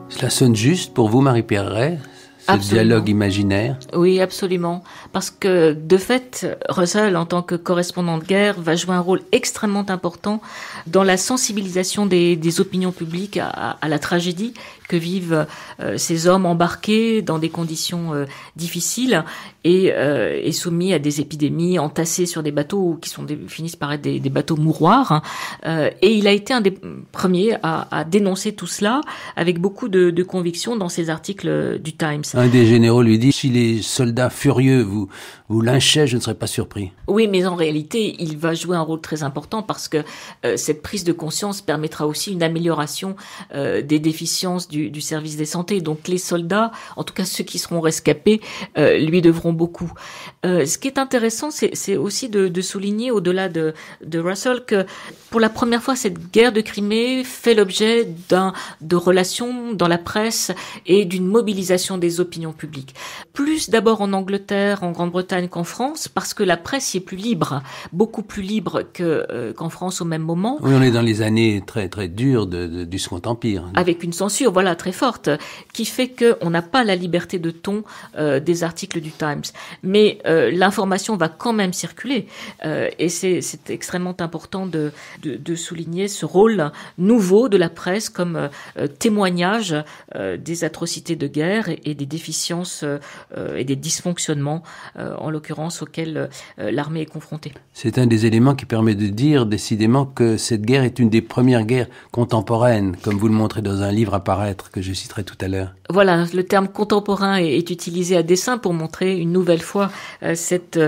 Cela sonne juste pour vous, Marie-Pierre Ray, ce dialogue imaginaire? Oui, absolument. Parce que, de fait, Russell, en tant que correspondant de guerre, va jouer un rôle extrêmement important dans la sensibilisation des opinions publiques à la tragédie que vivent ces hommes embarqués dans des conditions difficiles et soumis à des épidémies, entassés sur des bateaux qui finissent par être des bateaux mouroirs. Et il a été un des premiers à dénoncer tout cela avec beaucoup de conviction dans ses articles du Times. Un des généraux lui dit « Si les soldats furieux vous lynchaient, je ne serais pas surpris. » Oui, mais en réalité, il va jouer un rôle très important parce que cette prise de conscience permettra aussi une amélioration des déficiences du service des santé. Donc les soldats, en tout cas ceux qui seront rescapés, lui devront beaucoup. Ce qui est intéressant, c'est aussi de souligner, au-delà de Russell, que pour la première fois, cette guerre de Crimée fait l'objet de relations dans la presse et d'une mobilisation des opinions publiques. Plus d'abord en Angleterre, en Grande-Bretagne qu'en France, parce que la presse y est plus libre, beaucoup plus libre qu'en France au même moment. Oui, on est dans les années très très dures du Second Empire. Avec une censure, voilà, très forte, qui fait qu'on n'a pas la liberté de ton des articles du Times. Mais l'information va quand même circuler. Et c'est extrêmement important de souligner ce rôle nouveau de la presse comme témoignage des atrocités de guerre et des déficiences et des dysfonctionnements, en l'occurrence, auxquels l'armée est confrontée. C'est un des éléments qui permet de dire décidément que cette guerre est une des premières guerres contemporaines, comme vous le montrez dans un livre à paraître que je citerai tout à l'heure. Voilà, le terme contemporain est utilisé à dessein pour montrer une nouvelle fois cette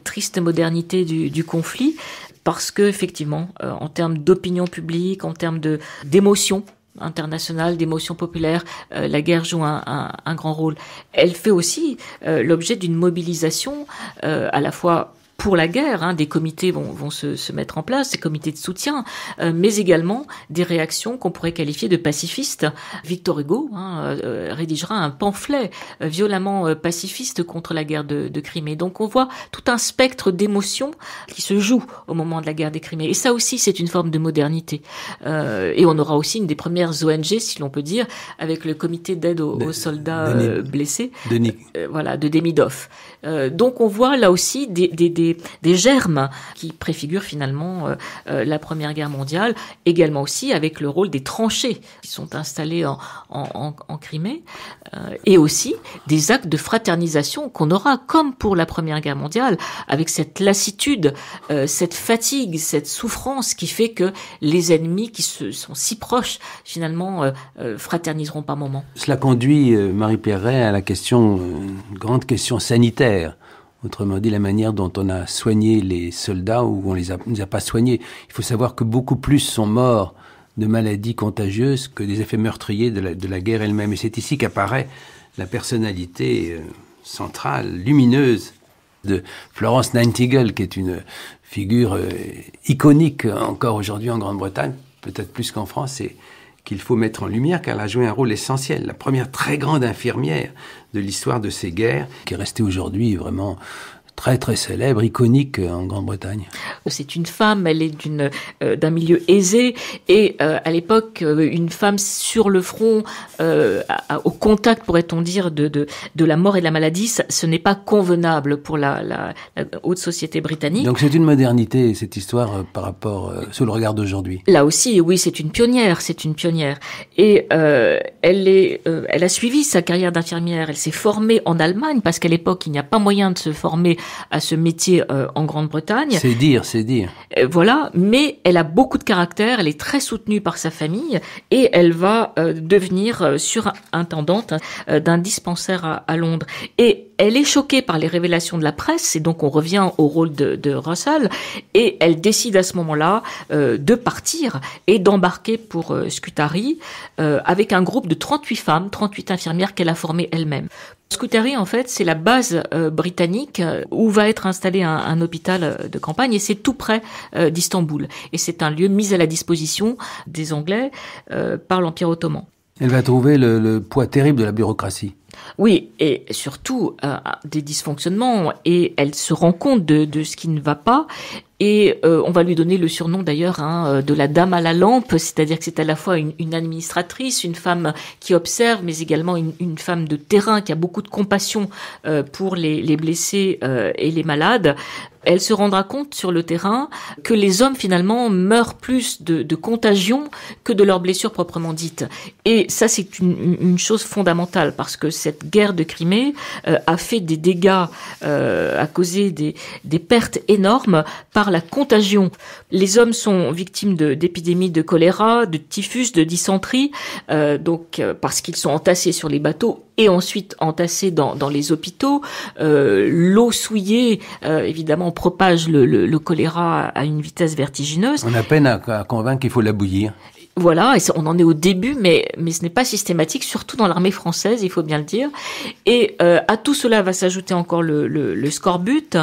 triste modernité du conflit, parce que effectivement, en termes d'opinion publique, en termes d'émotion internationale, d'émotion populaire, la guerre joue un grand rôle. Elle fait aussi l'objet d'une mobilisation à la fois pour la guerre, des comités vont se mettre en place, des comités de soutien, mais également des réactions qu'on pourrait qualifier de pacifistes. Victor Hugo rédigera un pamphlet violemment pacifiste contre la guerre de Crimée. Donc on voit tout un spectre d'émotions qui se joue au moment de la guerre des Crimée. Et ça aussi, c'est une forme de modernité. Et on aura aussi une des premières ONG, si l'on peut dire, avec le comité d'aide aux soldats blessés, de Demidov. Donc on voit là aussi des germes qui préfigurent finalement la Première Guerre mondiale, également aussi avec le rôle des tranchées qui sont installées en Crimée, et aussi des actes de fraternisation qu'on aura comme pour la Première Guerre mondiale, avec cette lassitude, cette fatigue, cette souffrance qui fait que les ennemis qui sont si proches finalement fraterniseront par moments. Cela conduit, Marie-Pierre Ray, à la question, une grande question sanitaire. Autrement dit, la manière dont on a soigné les soldats ou on les a pas soignés. Il faut savoir que beaucoup plus sont morts de maladies contagieuses que des effets meurtriers de la guerre elle-même. Et c'est ici qu'apparaît la personnalité centrale, lumineuse de Florence Nightingale, qui est une figure iconique encore aujourd'hui en Grande-Bretagne, peut-être plus qu'en France, et qu'il faut mettre en lumière car elle a joué un rôle essentiel. La première très grande infirmière de l'histoire de ces guerres, qui est restée aujourd'hui vraiment très très célèbre, iconique en Grande-Bretagne. C'est une femme, elle est d'un milieu aisé et à l'époque une femme sur le front, au contact, pourrait-on dire, de la mort et de la maladie, ce n'est pas convenable pour la haute société britannique. Donc c'est une modernité cette histoire par rapport sous le regard d'aujourd'hui. Là aussi, oui, c'est une pionnière. Et elle a suivi sa carrière d'infirmière. Elle s'est formée en Allemagne parce qu'à l'époque il n'y a pas moyen de se former à ce métier en Grande-Bretagne. C'est dire. Voilà, mais elle a beaucoup de caractère, elle est très soutenue par sa famille et elle va devenir surintendante d'un dispensaire à Londres. Et elle est choquée par les révélations de la presse et donc on revient au rôle de Russell et elle décide à ce moment-là de partir et d'embarquer pour Scutari avec un groupe de 38 femmes, 38 infirmières qu'elle a formées elle-même. Scutari, en fait, c'est la base britannique où va être installé un hôpital de campagne et c'est tout près d'Istanbul. Et c'est un lieu mis à la disposition des Anglais par l'Empire ottoman. Elle va trouver le poids terrible de la bureaucratie. Oui, et surtout des dysfonctionnements, et elle se rend compte de ce qui ne va pas, et on va lui donner le surnom d'ailleurs de la dame à la lampe, c'est-à-dire que c'est à la fois une administratrice, une femme qui observe, mais également une femme de terrain qui a beaucoup de compassion pour les blessés et les malades. Elle se rendra compte sur le terrain que les hommes finalement meurent plus de contagion que de leurs blessures proprement dites. Et ça c'est une chose fondamentale parce que cette guerre de Crimée a fait des dégâts, a causé des pertes énormes par la contagion. Les hommes sont victimes d'épidémies de choléra, de typhus, de dysenterie, parce qu'ils sont entassés sur les bateaux et ensuite entassés dans les hôpitaux. L'eau souillée, évidemment, propage le choléra à une vitesse vertigineuse. On a peine à convaincre qu'il faut la bouillir. Voilà, et on en est au début, mais ce n'est pas systématique, surtout dans l'armée française, il faut bien le dire. Et à tout cela va s'ajouter encore le scorbut,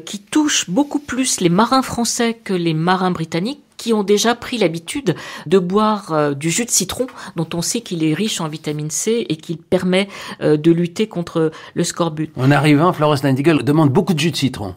qui touche beaucoup plus les marins français que les marins britanniques, qui ont déjà pris l'habitude de boire du jus de citron, dont on sait qu'il est riche en vitamine C et qu'il permet de lutter contre le scorbut. En arrivant, Florence Nightingale demande beaucoup de jus de citron,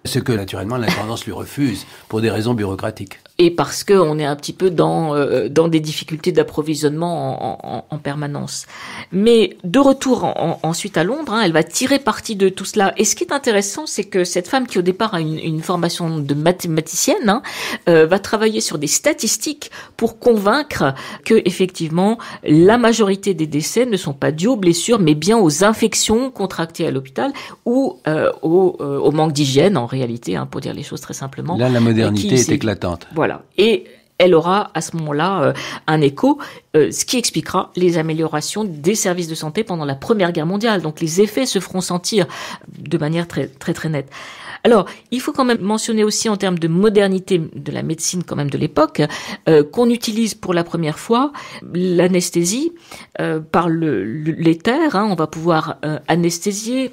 ce que naturellement l'intendance lui refuse pour des raisons bureaucratiques. Et parce qu'on est un petit peu dans des difficultés d'approvisionnement en permanence. Mais de retour ensuite à Londres, elle va tirer parti de tout cela. Et ce qui est intéressant, c'est que cette femme qui au départ a une formation de mathématicienne, va travailler sur des statistiques pour convaincre que effectivement la majorité des décès ne sont pas dus aux blessures, mais bien aux infections contractées à l'hôpital ou au manque d'hygiène en réalité, pour dire les choses très simplement. Là, la modernité est éclatante. Voilà. Et elle aura à ce moment-là un écho, ce qui expliquera les améliorations des services de santé pendant la Première Guerre mondiale. Donc les effets se feront sentir de manière très très très nette. Alors, il faut quand même mentionner aussi en termes de modernité de la médecine quand même de l'époque, qu'on utilise pour la première fois l'anesthésie par l'éther. On va pouvoir anesthésier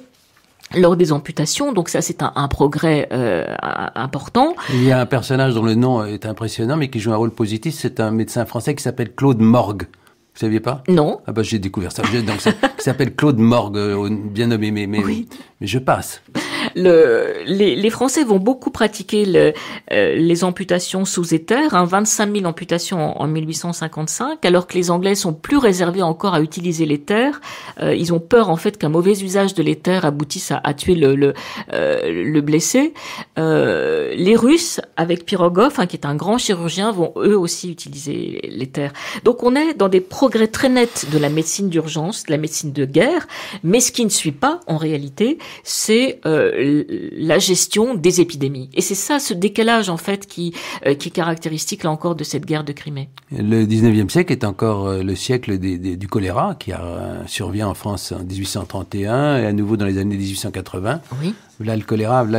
lors des amputations, donc ça c'est un progrès important. Il y a un personnage dont le nom est impressionnant, mais qui joue un rôle positif, c'est un médecin français qui s'appelle Claude Morgue. Vous saviez pas? Non. Ah bah j'ai découvert ça. Donc ça qui s'appelle Claude Morgue, bien nommé, mais je passe. Les Français vont beaucoup pratiquer les amputations sous éther, 25 000 amputations en 1855, alors que les Anglais sont plus réservés encore à utiliser l'éther. Ils ont peur en fait qu'un mauvais usage de l'éther aboutisse à tuer le blessé. Les Russes, avec Pirogov, qui est un grand chirurgien, vont eux aussi utiliser l'éther. Donc on est dans des progrès très nets de la médecine d'urgence, de la médecine de guerre, mais ce qui ne suit pas en réalité, c'est la gestion des épidémies. Et c'est ça, ce décalage en fait qui est caractéristique là encore de cette guerre de Crimée. Le 19e siècle est encore le siècle du choléra qui survient en France en 1831 et à nouveau dans les années 1880. Oui. V'là le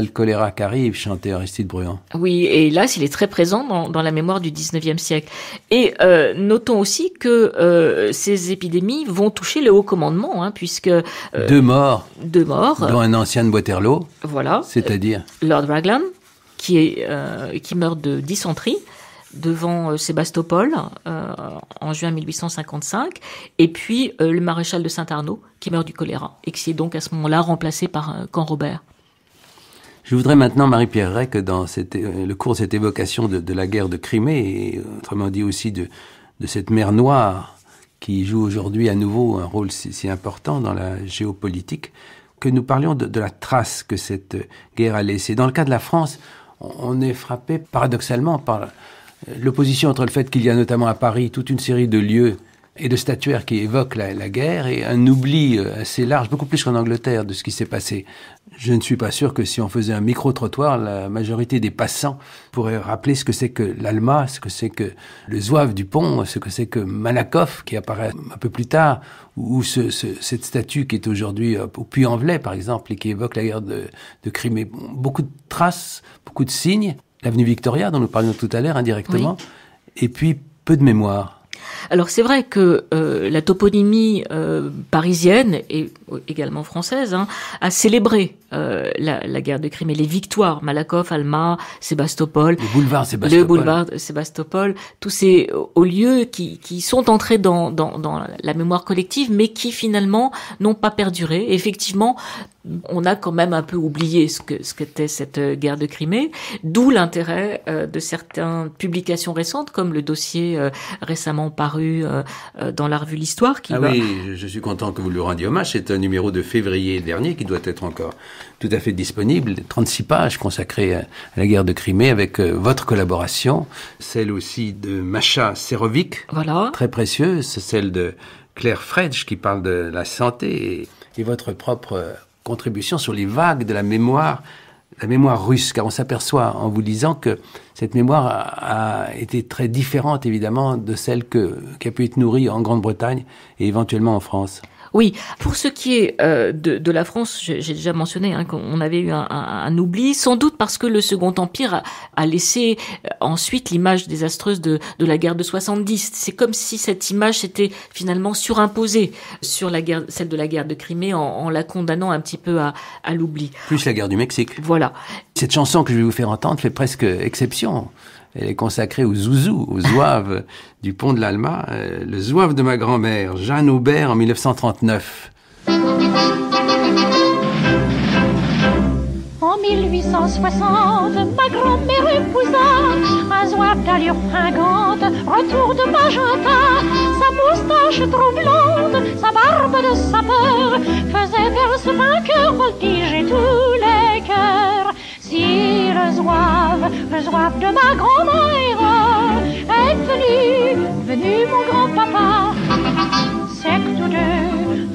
choléra qui arrive, chantait Aristide Bruand. Oui, et là, il est très présent dans la mémoire du 19e siècle. Et notons aussi que ces épidémies vont toucher le haut commandement, puisque... 2 morts. Dont un ancien de Waterloo. Voilà. C'est-à-dire Lord Raglan, qui meurt de dysenterie devant Sébastopol en juin 1855, et puis le maréchal de Saint-Arnaud qui meurt du choléra et qui est donc à ce moment-là remplacé par Camp Robert. Je voudrais maintenant, Marie-Pierre Ray, que dans le cours de cette évocation de la guerre de Crimée, et autrement dit aussi de cette mer Noire, qui joue aujourd'hui à nouveau un rôle si important dans la géopolitique, que nous parlions de la trace que cette guerre a laissée. Dans le cas de la France, on est frappé paradoxalement par l'opposition entre le fait qu'il y a notamment à Paris toute une série de lieux et de statuaires qui évoquent la guerre et un oubli assez large, beaucoup plus qu'en Angleterre, de ce qui s'est passé. Je ne suis pas sûr que si on faisait un micro-trottoir, la majorité des passants pourraient rappeler ce que c'est que l'Alma, ce que c'est que le Zouave du Pont, ce que c'est que Malakoff, qui apparaît un peu plus tard, ou cette statue qui est aujourd'hui au Puy-en-Velay, par exemple, et qui évoque la guerre de Crimée. Beaucoup de traces, beaucoup de signes. L'avenue Victoria, dont nous parlions tout à l'heure indirectement, oui. Et puis peu de mémoire. Alors c'est vrai que la toponymie parisienne et également française a célébré la guerre de Crimée, les victoires, Malakoff, Alma, Sébastopol, le boulevard Sébastopol, tous ces hauts lieux qui sont entrés dans la mémoire collective, mais qui finalement n'ont pas perduré. Effectivement, on a quand même un peu oublié ce qu'était cette guerre de Crimée, d'où l'intérêt de certaines publications récentes, comme le dossier récemment paru dans la revue L'Histoire. Oui, je suis content que vous lui rendiez hommage. C'est un numéro de février dernier qui doit être encore tout à fait disponible. 36 pages consacrées à la guerre de Crimée avec votre collaboration, celle aussi de Macha Serovic, voilà. Très précieuse, celle de Claire Fredge qui parle de la santé et votre propre contribution sur les vagues de la mémoire russe, car on s'aperçoit en vous lisant que cette mémoire a été très différente évidemment de celle qui a pu être nourrie en Grande-Bretagne et éventuellement en France. Oui, pour ce qui est de la France, j'ai déjà mentionné qu'on avait eu un oubli, sans doute parce que le Second Empire a laissé ensuite l'image désastreuse de la guerre de 70. C'est comme si cette image s'était finalement surimposée sur celle de la guerre de Crimée en la condamnant un petit peu à l'oubli. Plus la guerre du Mexique. Voilà. Cette chanson que je vais vous faire entendre fait presque exception. Elle est consacrée au zouzou, au zouave du pont de l'Alma, le zouave de ma grand-mère, Jeanne Aubert, en 1939. En 1860, ma grand-mère épousa un zouave d'allure fringante, retour de Magenta. Sa moustache trop blonde, sa barbe de sapeur faisait vers ce vainqueur voltiger tous les cœurs. Si le zouave de ma grand-mère est venu mon grand-papa, c'est que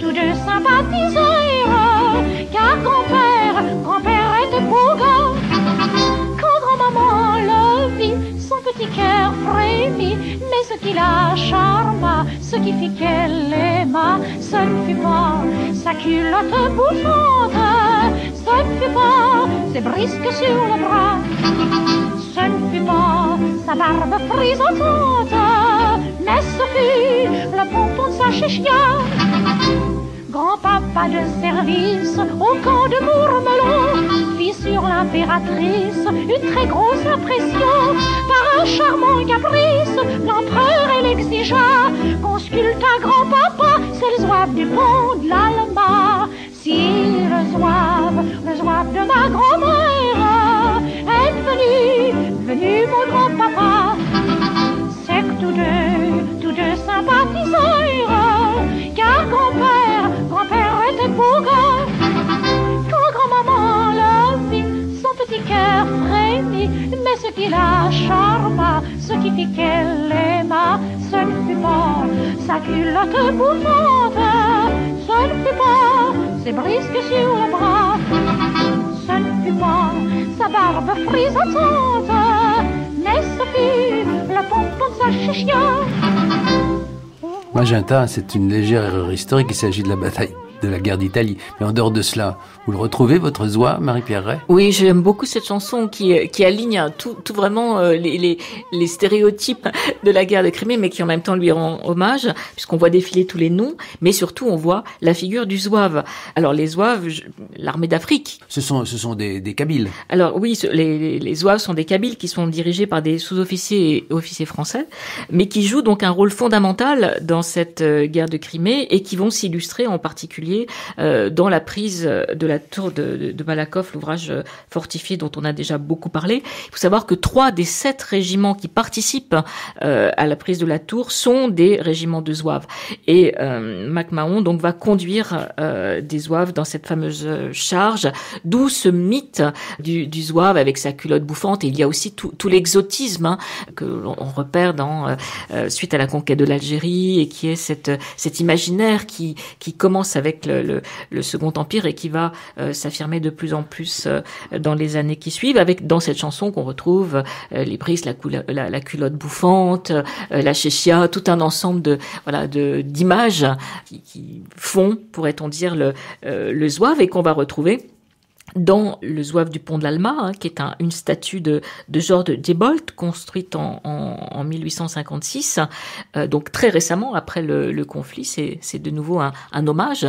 tous deux sympathisèrent, car grand-père était beau gars. Quand grand-maman le vit, son petit cœur frémit, mais ce qui la charma, ce qui fit qu'elle l'aima, ce ne fut pas sa culotte bouffante, ce ne fut pas ses brisques sur le bras, ce ne fut pas sa barbe frisotante, mais ce fut le pompon de sa chichia. Grand-papa de service au camp de Mourmelon fit sur l'impératrice une très grosse impression. Par un charmant caprice, l'empereur elle exigea qu'on sculpte un grand-papa, c'est le zouave du pont de l'Alma. Si le zouave de ma grand-mère est venu mon grand-papa, c'est que tous deux sympathisèrent, car grand-père était beau gars. Quand grand-maman le vit, son petit cœur frémit, mais ce qui la charma, ce qui fit qu'elle l'aima, ce ne fut pas sa culotte bouffante, ce ne fut pas ses brisques sur le bras, ce ne fut pas sa barbe frisotante, mais ce fut le pompon de sa chichia. Magenta, c'est une légère erreur historique, il s'agit de la bataille de la guerre d'Italie. Mais en dehors de cela, vous le retrouvez, votre zouave, Marie-Pierre Ray ? Oui, j'aime beaucoup cette chanson qui aligne tout vraiment les stéréotypes de la guerre de Crimée, mais qui en même temps lui rend hommage, puisqu'on voit défiler tous les noms, mais surtout on voit la figure du zouave. Alors les zouaves, l'armée d'Afrique. Ce sont des Kabyles. Alors oui, les zouaves sont des Kabyles qui sont dirigés par des sous-officiers et officiers français, mais qui jouent donc un rôle fondamental dans cette guerre de Crimée et qui vont s'illustrer en particulier particulier dans la prise de la tour de Malakoff, l'ouvrage fortifié dont on a déjà beaucoup parlé. Il faut savoir que 3 des 7 régiments qui participent à la prise de la tour sont des régiments de zouaves. Et MacMahon donc va conduire des zouaves dans cette fameuse charge, d'où ce mythe du zouave avec sa culotte bouffante. Et il y a aussi tout l'exotisme que l'on repère suite à la conquête de l'Algérie, et qui est cet imaginaire qui commence avec le Second Empire et qui va s'affirmer de plus en plus dans les années qui suivent, avec dans cette chanson qu'on retrouve les brises, la culotte bouffante, la chéchia, tout un ensemble d'images qui font, pourrait-on dire, le zouave, et qu'on va retrouver dans le zouave du pont de l'Alma, qui est une statue de Georges Diebold, construite en 1856, donc très récemment après le conflit. C'est de nouveau un hommage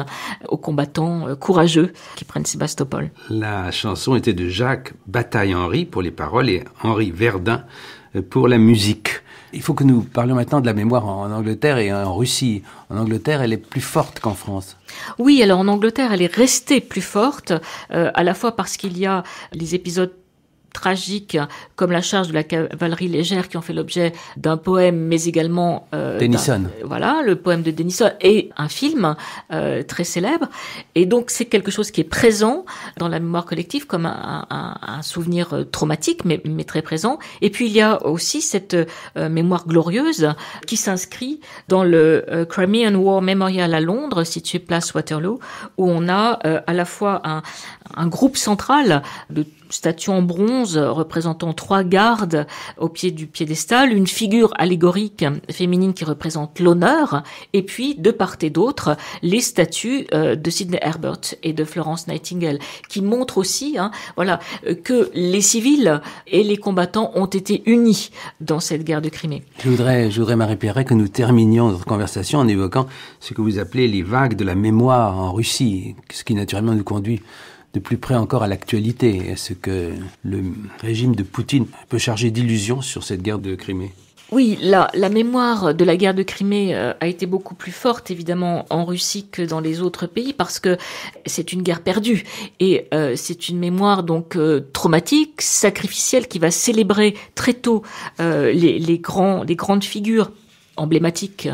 aux combattants courageux qui prennent Sébastopol. La chanson était de Jacques Bataille-Henry pour les paroles et Henri Verdun pour la musique. Il faut que nous parlions maintenant de la mémoire en Angleterre et en Russie. En Angleterre, elle est plus forte qu'en France. Oui, alors en Angleterre, elle est restée plus forte, à la fois parce qu'il y a les épisodes tragiques comme la charge de la cavalerie légère qui ont fait l'objet d'un poème, mais également Tennyson. Le poème de Tennyson et un film très célèbre. Et donc c'est quelque chose qui est présent dans la mémoire collective comme un souvenir traumatique, mais très présent. Et puis il y a aussi cette mémoire glorieuse qui s'inscrit dans le Crimean War Memorial à Londres, situé place Waterloo, où on a à la fois un groupe central de statues en bronze représentant 3 gardes au pied du piédestal, une figure allégorique féminine qui représente l'honneur, et puis de part et d'autre les statues de Sidney Herbert et de Florence Nightingale, qui montrent aussi que les civils et les combattants ont été unis dans cette guerre de Crimée. Je voudrais Marie-Pierre, que nous terminions notre conversation en évoquant ce que vous appelez les vagues de la mémoire en Russie, ce qui naturellement nous conduit de plus près encore à l'actualité. Est-ce que le régime de Poutine peut charger d'illusions sur cette guerre de Crimée ? Oui, la mémoire de la guerre de Crimée a été beaucoup plus forte, évidemment, en Russie que dans les autres pays, parce que c'est une guerre perdue. Et c'est une mémoire donc traumatique, sacrificielle, qui va célébrer très tôt les grandes figures emblématiques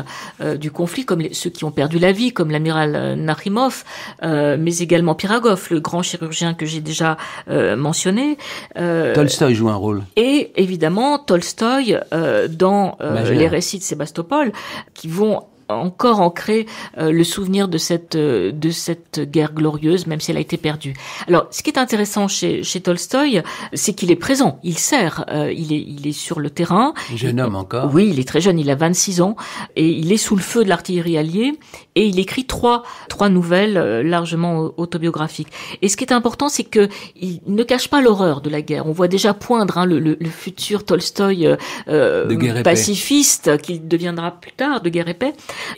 du conflit, comme ceux qui ont perdu la vie, comme l'amiral Nakhimov, mais également Pirogov, le grand chirurgien que j'ai déjà mentionné. Tolstoï joue un rôle. Et évidemment Tolstoï dans les récits de Sébastopol, qui vont encore ancrer le souvenir de cette guerre glorieuse, même si elle a été perdue. Alors, ce qui est intéressant chez Tolstoï, c'est qu'il est présent, il sert, il est sur le terrain. Jeune homme encore. Oui, il est très jeune, il a 26 ans, et il est sous le feu de l'artillerie alliée, et il écrit trois nouvelles largement autobiographiques. Et ce qui est important, c'est que il ne cache pas l'horreur de la guerre. On voit déjà poindre le futur Tolstoï pacifiste, qui deviendra plus tard de Guerre et paix.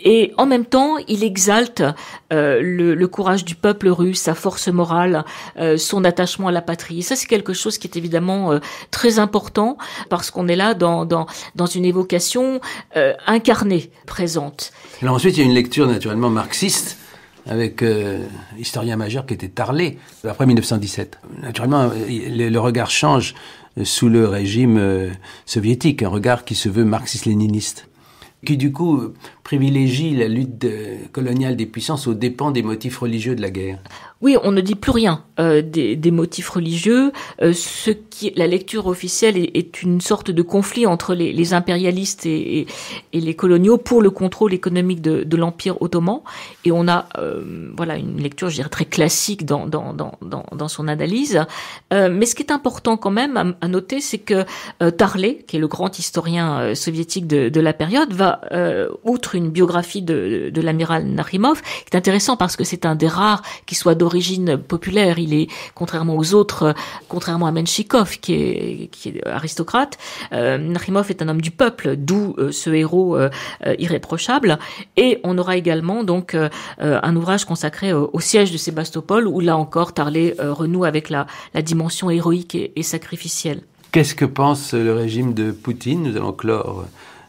Et en même temps, il exalte le courage du peuple russe, sa force morale, son attachement à la patrie. Et ça, c'est quelque chose qui est évidemment très important, parce qu'on est là dans une évocation incarnée, présente. Alors ensuite, il y a une lecture naturellement marxiste, avec historien majeur qui était Tarlet, après 1917. Naturellement, le regard change sous le régime soviétique, un regard qui se veut marxiste-léniniste, qui du coup privilégie la lutte coloniale des puissances aux dépens des motifs religieux de la guerre. Oui, on ne dit plus rien des motifs religieux. La lecture officielle est une sorte de conflit entre les impérialistes et les coloniaux pour le contrôle économique de l'Empire ottoman. Et on a une lecture, je dirais, très classique dans son analyse. Mais ce qui est important quand même à noter, c'est que Tarlet, qui est le grand historien soviétique de la période, va outre une biographie de l'amiral Nakhimov, qui est intéressant parce que c'est un des rares qui soit d'origine populaire. Il est, contrairement aux autres, contrairement à Menchikov, qui est aristocrate, Nakhimov est un homme du peuple, d'où ce héros irréprochable. Et on aura également donc un ouvrage consacré au siège de Sébastopol, où là encore Tarlet renoue avec la dimension héroïque et sacrificielle. Qu'est-ce que pense le régime de Poutine ? Nous allons clore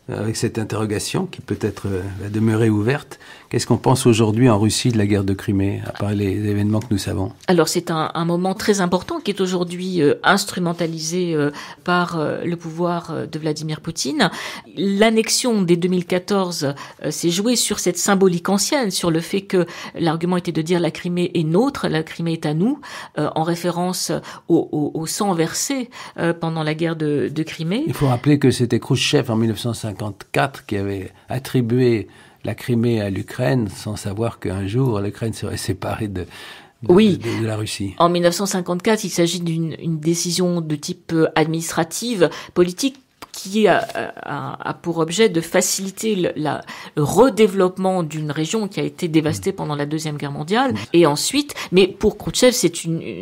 avec cette interrogation qui peut-être va demeurer ouverte. Qu'est-ce qu'on pense aujourd'hui en Russie de la guerre de Crimée, à part les événements que nous savons? Alors c'est un moment très important qui est aujourd'hui instrumentalisé par le pouvoir de Vladimir Poutine. L'annexion dès 2014 s'est jouée sur cette symbolique ancienne, sur le fait que l'argument était de dire la Crimée est nôtre, la Crimée est à nous, en référence au sang versé pendant la guerre de Crimée. Il faut rappeler que c'était Khrouchtchev en 1954 qui avait attribué la Crimée à l'Ukraine sans savoir qu'un jour l'Ukraine serait séparée de la Russie. En 1954, il s'agit d'une décision de type administrative, politique, qui a pour objet de faciliter le redéveloppement d'une région qui a été dévastée pendant la Deuxième Guerre mondiale. Et ensuite, mais pour Khrouchtchev,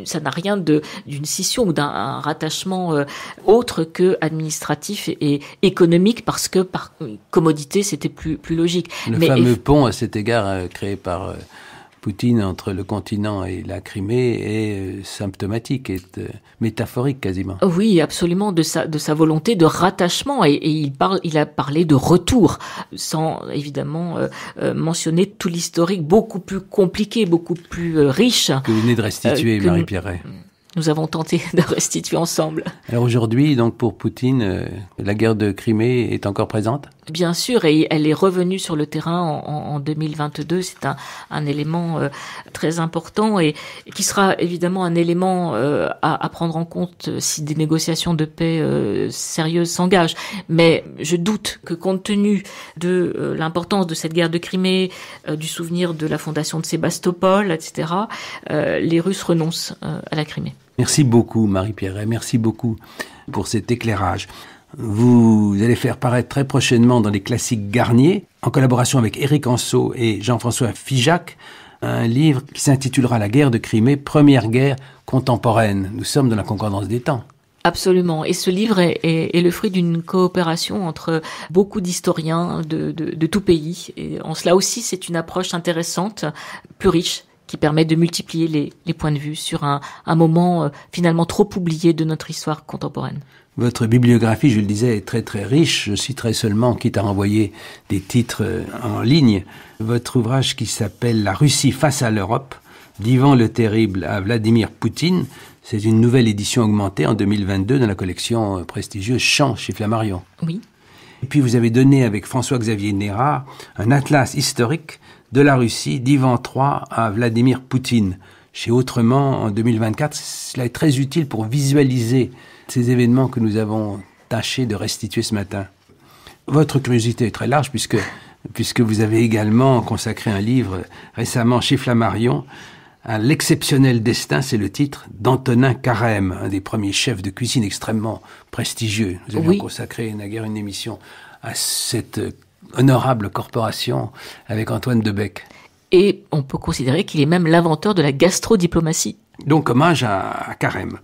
ça n'a rien d'une scission ou d'un rattachement autre que administratif et économique, parce que par commodité, c'était plus logique. Le fameux pont à cet égard créé par Poutine entre le continent et la Crimée est symptomatique, est métaphorique quasiment. Oui, absolument, de sa volonté de rattachement, et il a parlé de retour, sans évidemment mentionner tout l'historique beaucoup plus compliqué, beaucoup plus riche. Que vous venez de restituer, Marie-Pierre. Nous avons tenté de restituer ensemble. Alors aujourd'hui, donc pour Poutine, la guerre de Crimée est encore présente? Bien sûr, et elle est revenue sur le terrain en 2022. C'est un élément très important et qui sera évidemment un élément à prendre en compte si des négociations de paix sérieuses s'engagent. Mais je doute que, compte tenu de l'importance de cette guerre de Crimée, du souvenir de la fondation de Sébastopol, etc., les Russes renoncent à la Crimée. Merci beaucoup, Marie-Pierre, merci beaucoup pour cet éclairage. Vous allez faire paraître très prochainement dans les classiques Garnier, en collaboration avec Éric Anceau et Jean-François Figeac, un livre qui s'intitulera La guerre de Crimée, première guerre contemporaine. Nous sommes dans la concordance des temps. Absolument. Et ce livre est le fruit d'une coopération entre beaucoup d'historiens de tout pays. Et en cela aussi, c'est une approche intéressante, plus riche, qui permet de multiplier les points de vue sur un moment finalement trop oublié de notre histoire contemporaine. Votre bibliographie, je le disais, est très très riche. Je citerai seulement, quitte à renvoyer des titres en ligne, votre ouvrage qui s'appelle « La Russie face à l'Europe », d'Ivan le Terrible à Vladimir Poutine. C'est une nouvelle édition augmentée en 2022 dans la collection prestigieuse Champs chez Flammarion. Oui. Et puis vous avez donné avec François-Xavier Nérard un atlas historique de la Russie d'Ivan III à Vladimir Poutine. Chez Autrement, en 2024, cela est très utile pour visualiser ces événements que nous avons tâché de restituer ce matin. Votre curiosité est très large puisque vous avez également consacré un livre récemment chez Flammarion à l'exceptionnel destin, c'est le titre, d'Antonin Carême, un des premiers chefs de cuisine extrêmement prestigieux. Nous avions consacré naguère une émission à cette honorable corporation avec Antoine Debec. Et on peut considérer qu'il est même l'inventeur de la gastrodiplomatie. Donc hommage à Carême.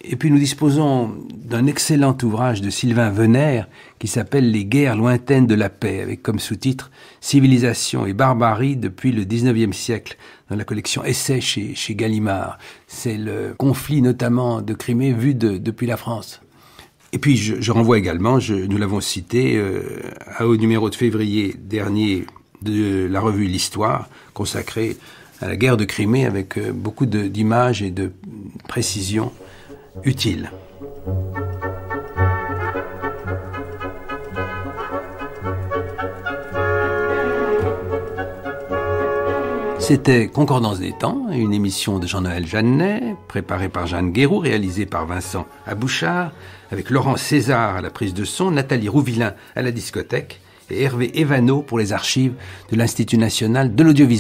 Et puis nous disposons d'un excellent ouvrage de Sylvain Venère qui s'appelle « Les guerres lointaines de la paix » avec comme sous-titre « Civilisation et barbarie depuis le 19e siècle » dans la collection Essais chez Gallimard. C'est le conflit notamment de Crimée vu depuis la France. Et puis je renvoie également, nous l'avons cité, au numéro de février dernier de la revue L'Histoire, consacrée à la guerre de Crimée avec beaucoup d'images et de précisions utiles. C'était Concordance des temps, une émission de Jean-Noël Jeannet, préparée par Jeanne Guéroux, réalisée par Vincent Abouchard, avec Laurent César à la prise de son, Nathalie Rouvillain à la discothèque et Hervé Evano pour les archives de l'Institut national de l'audiovisuel.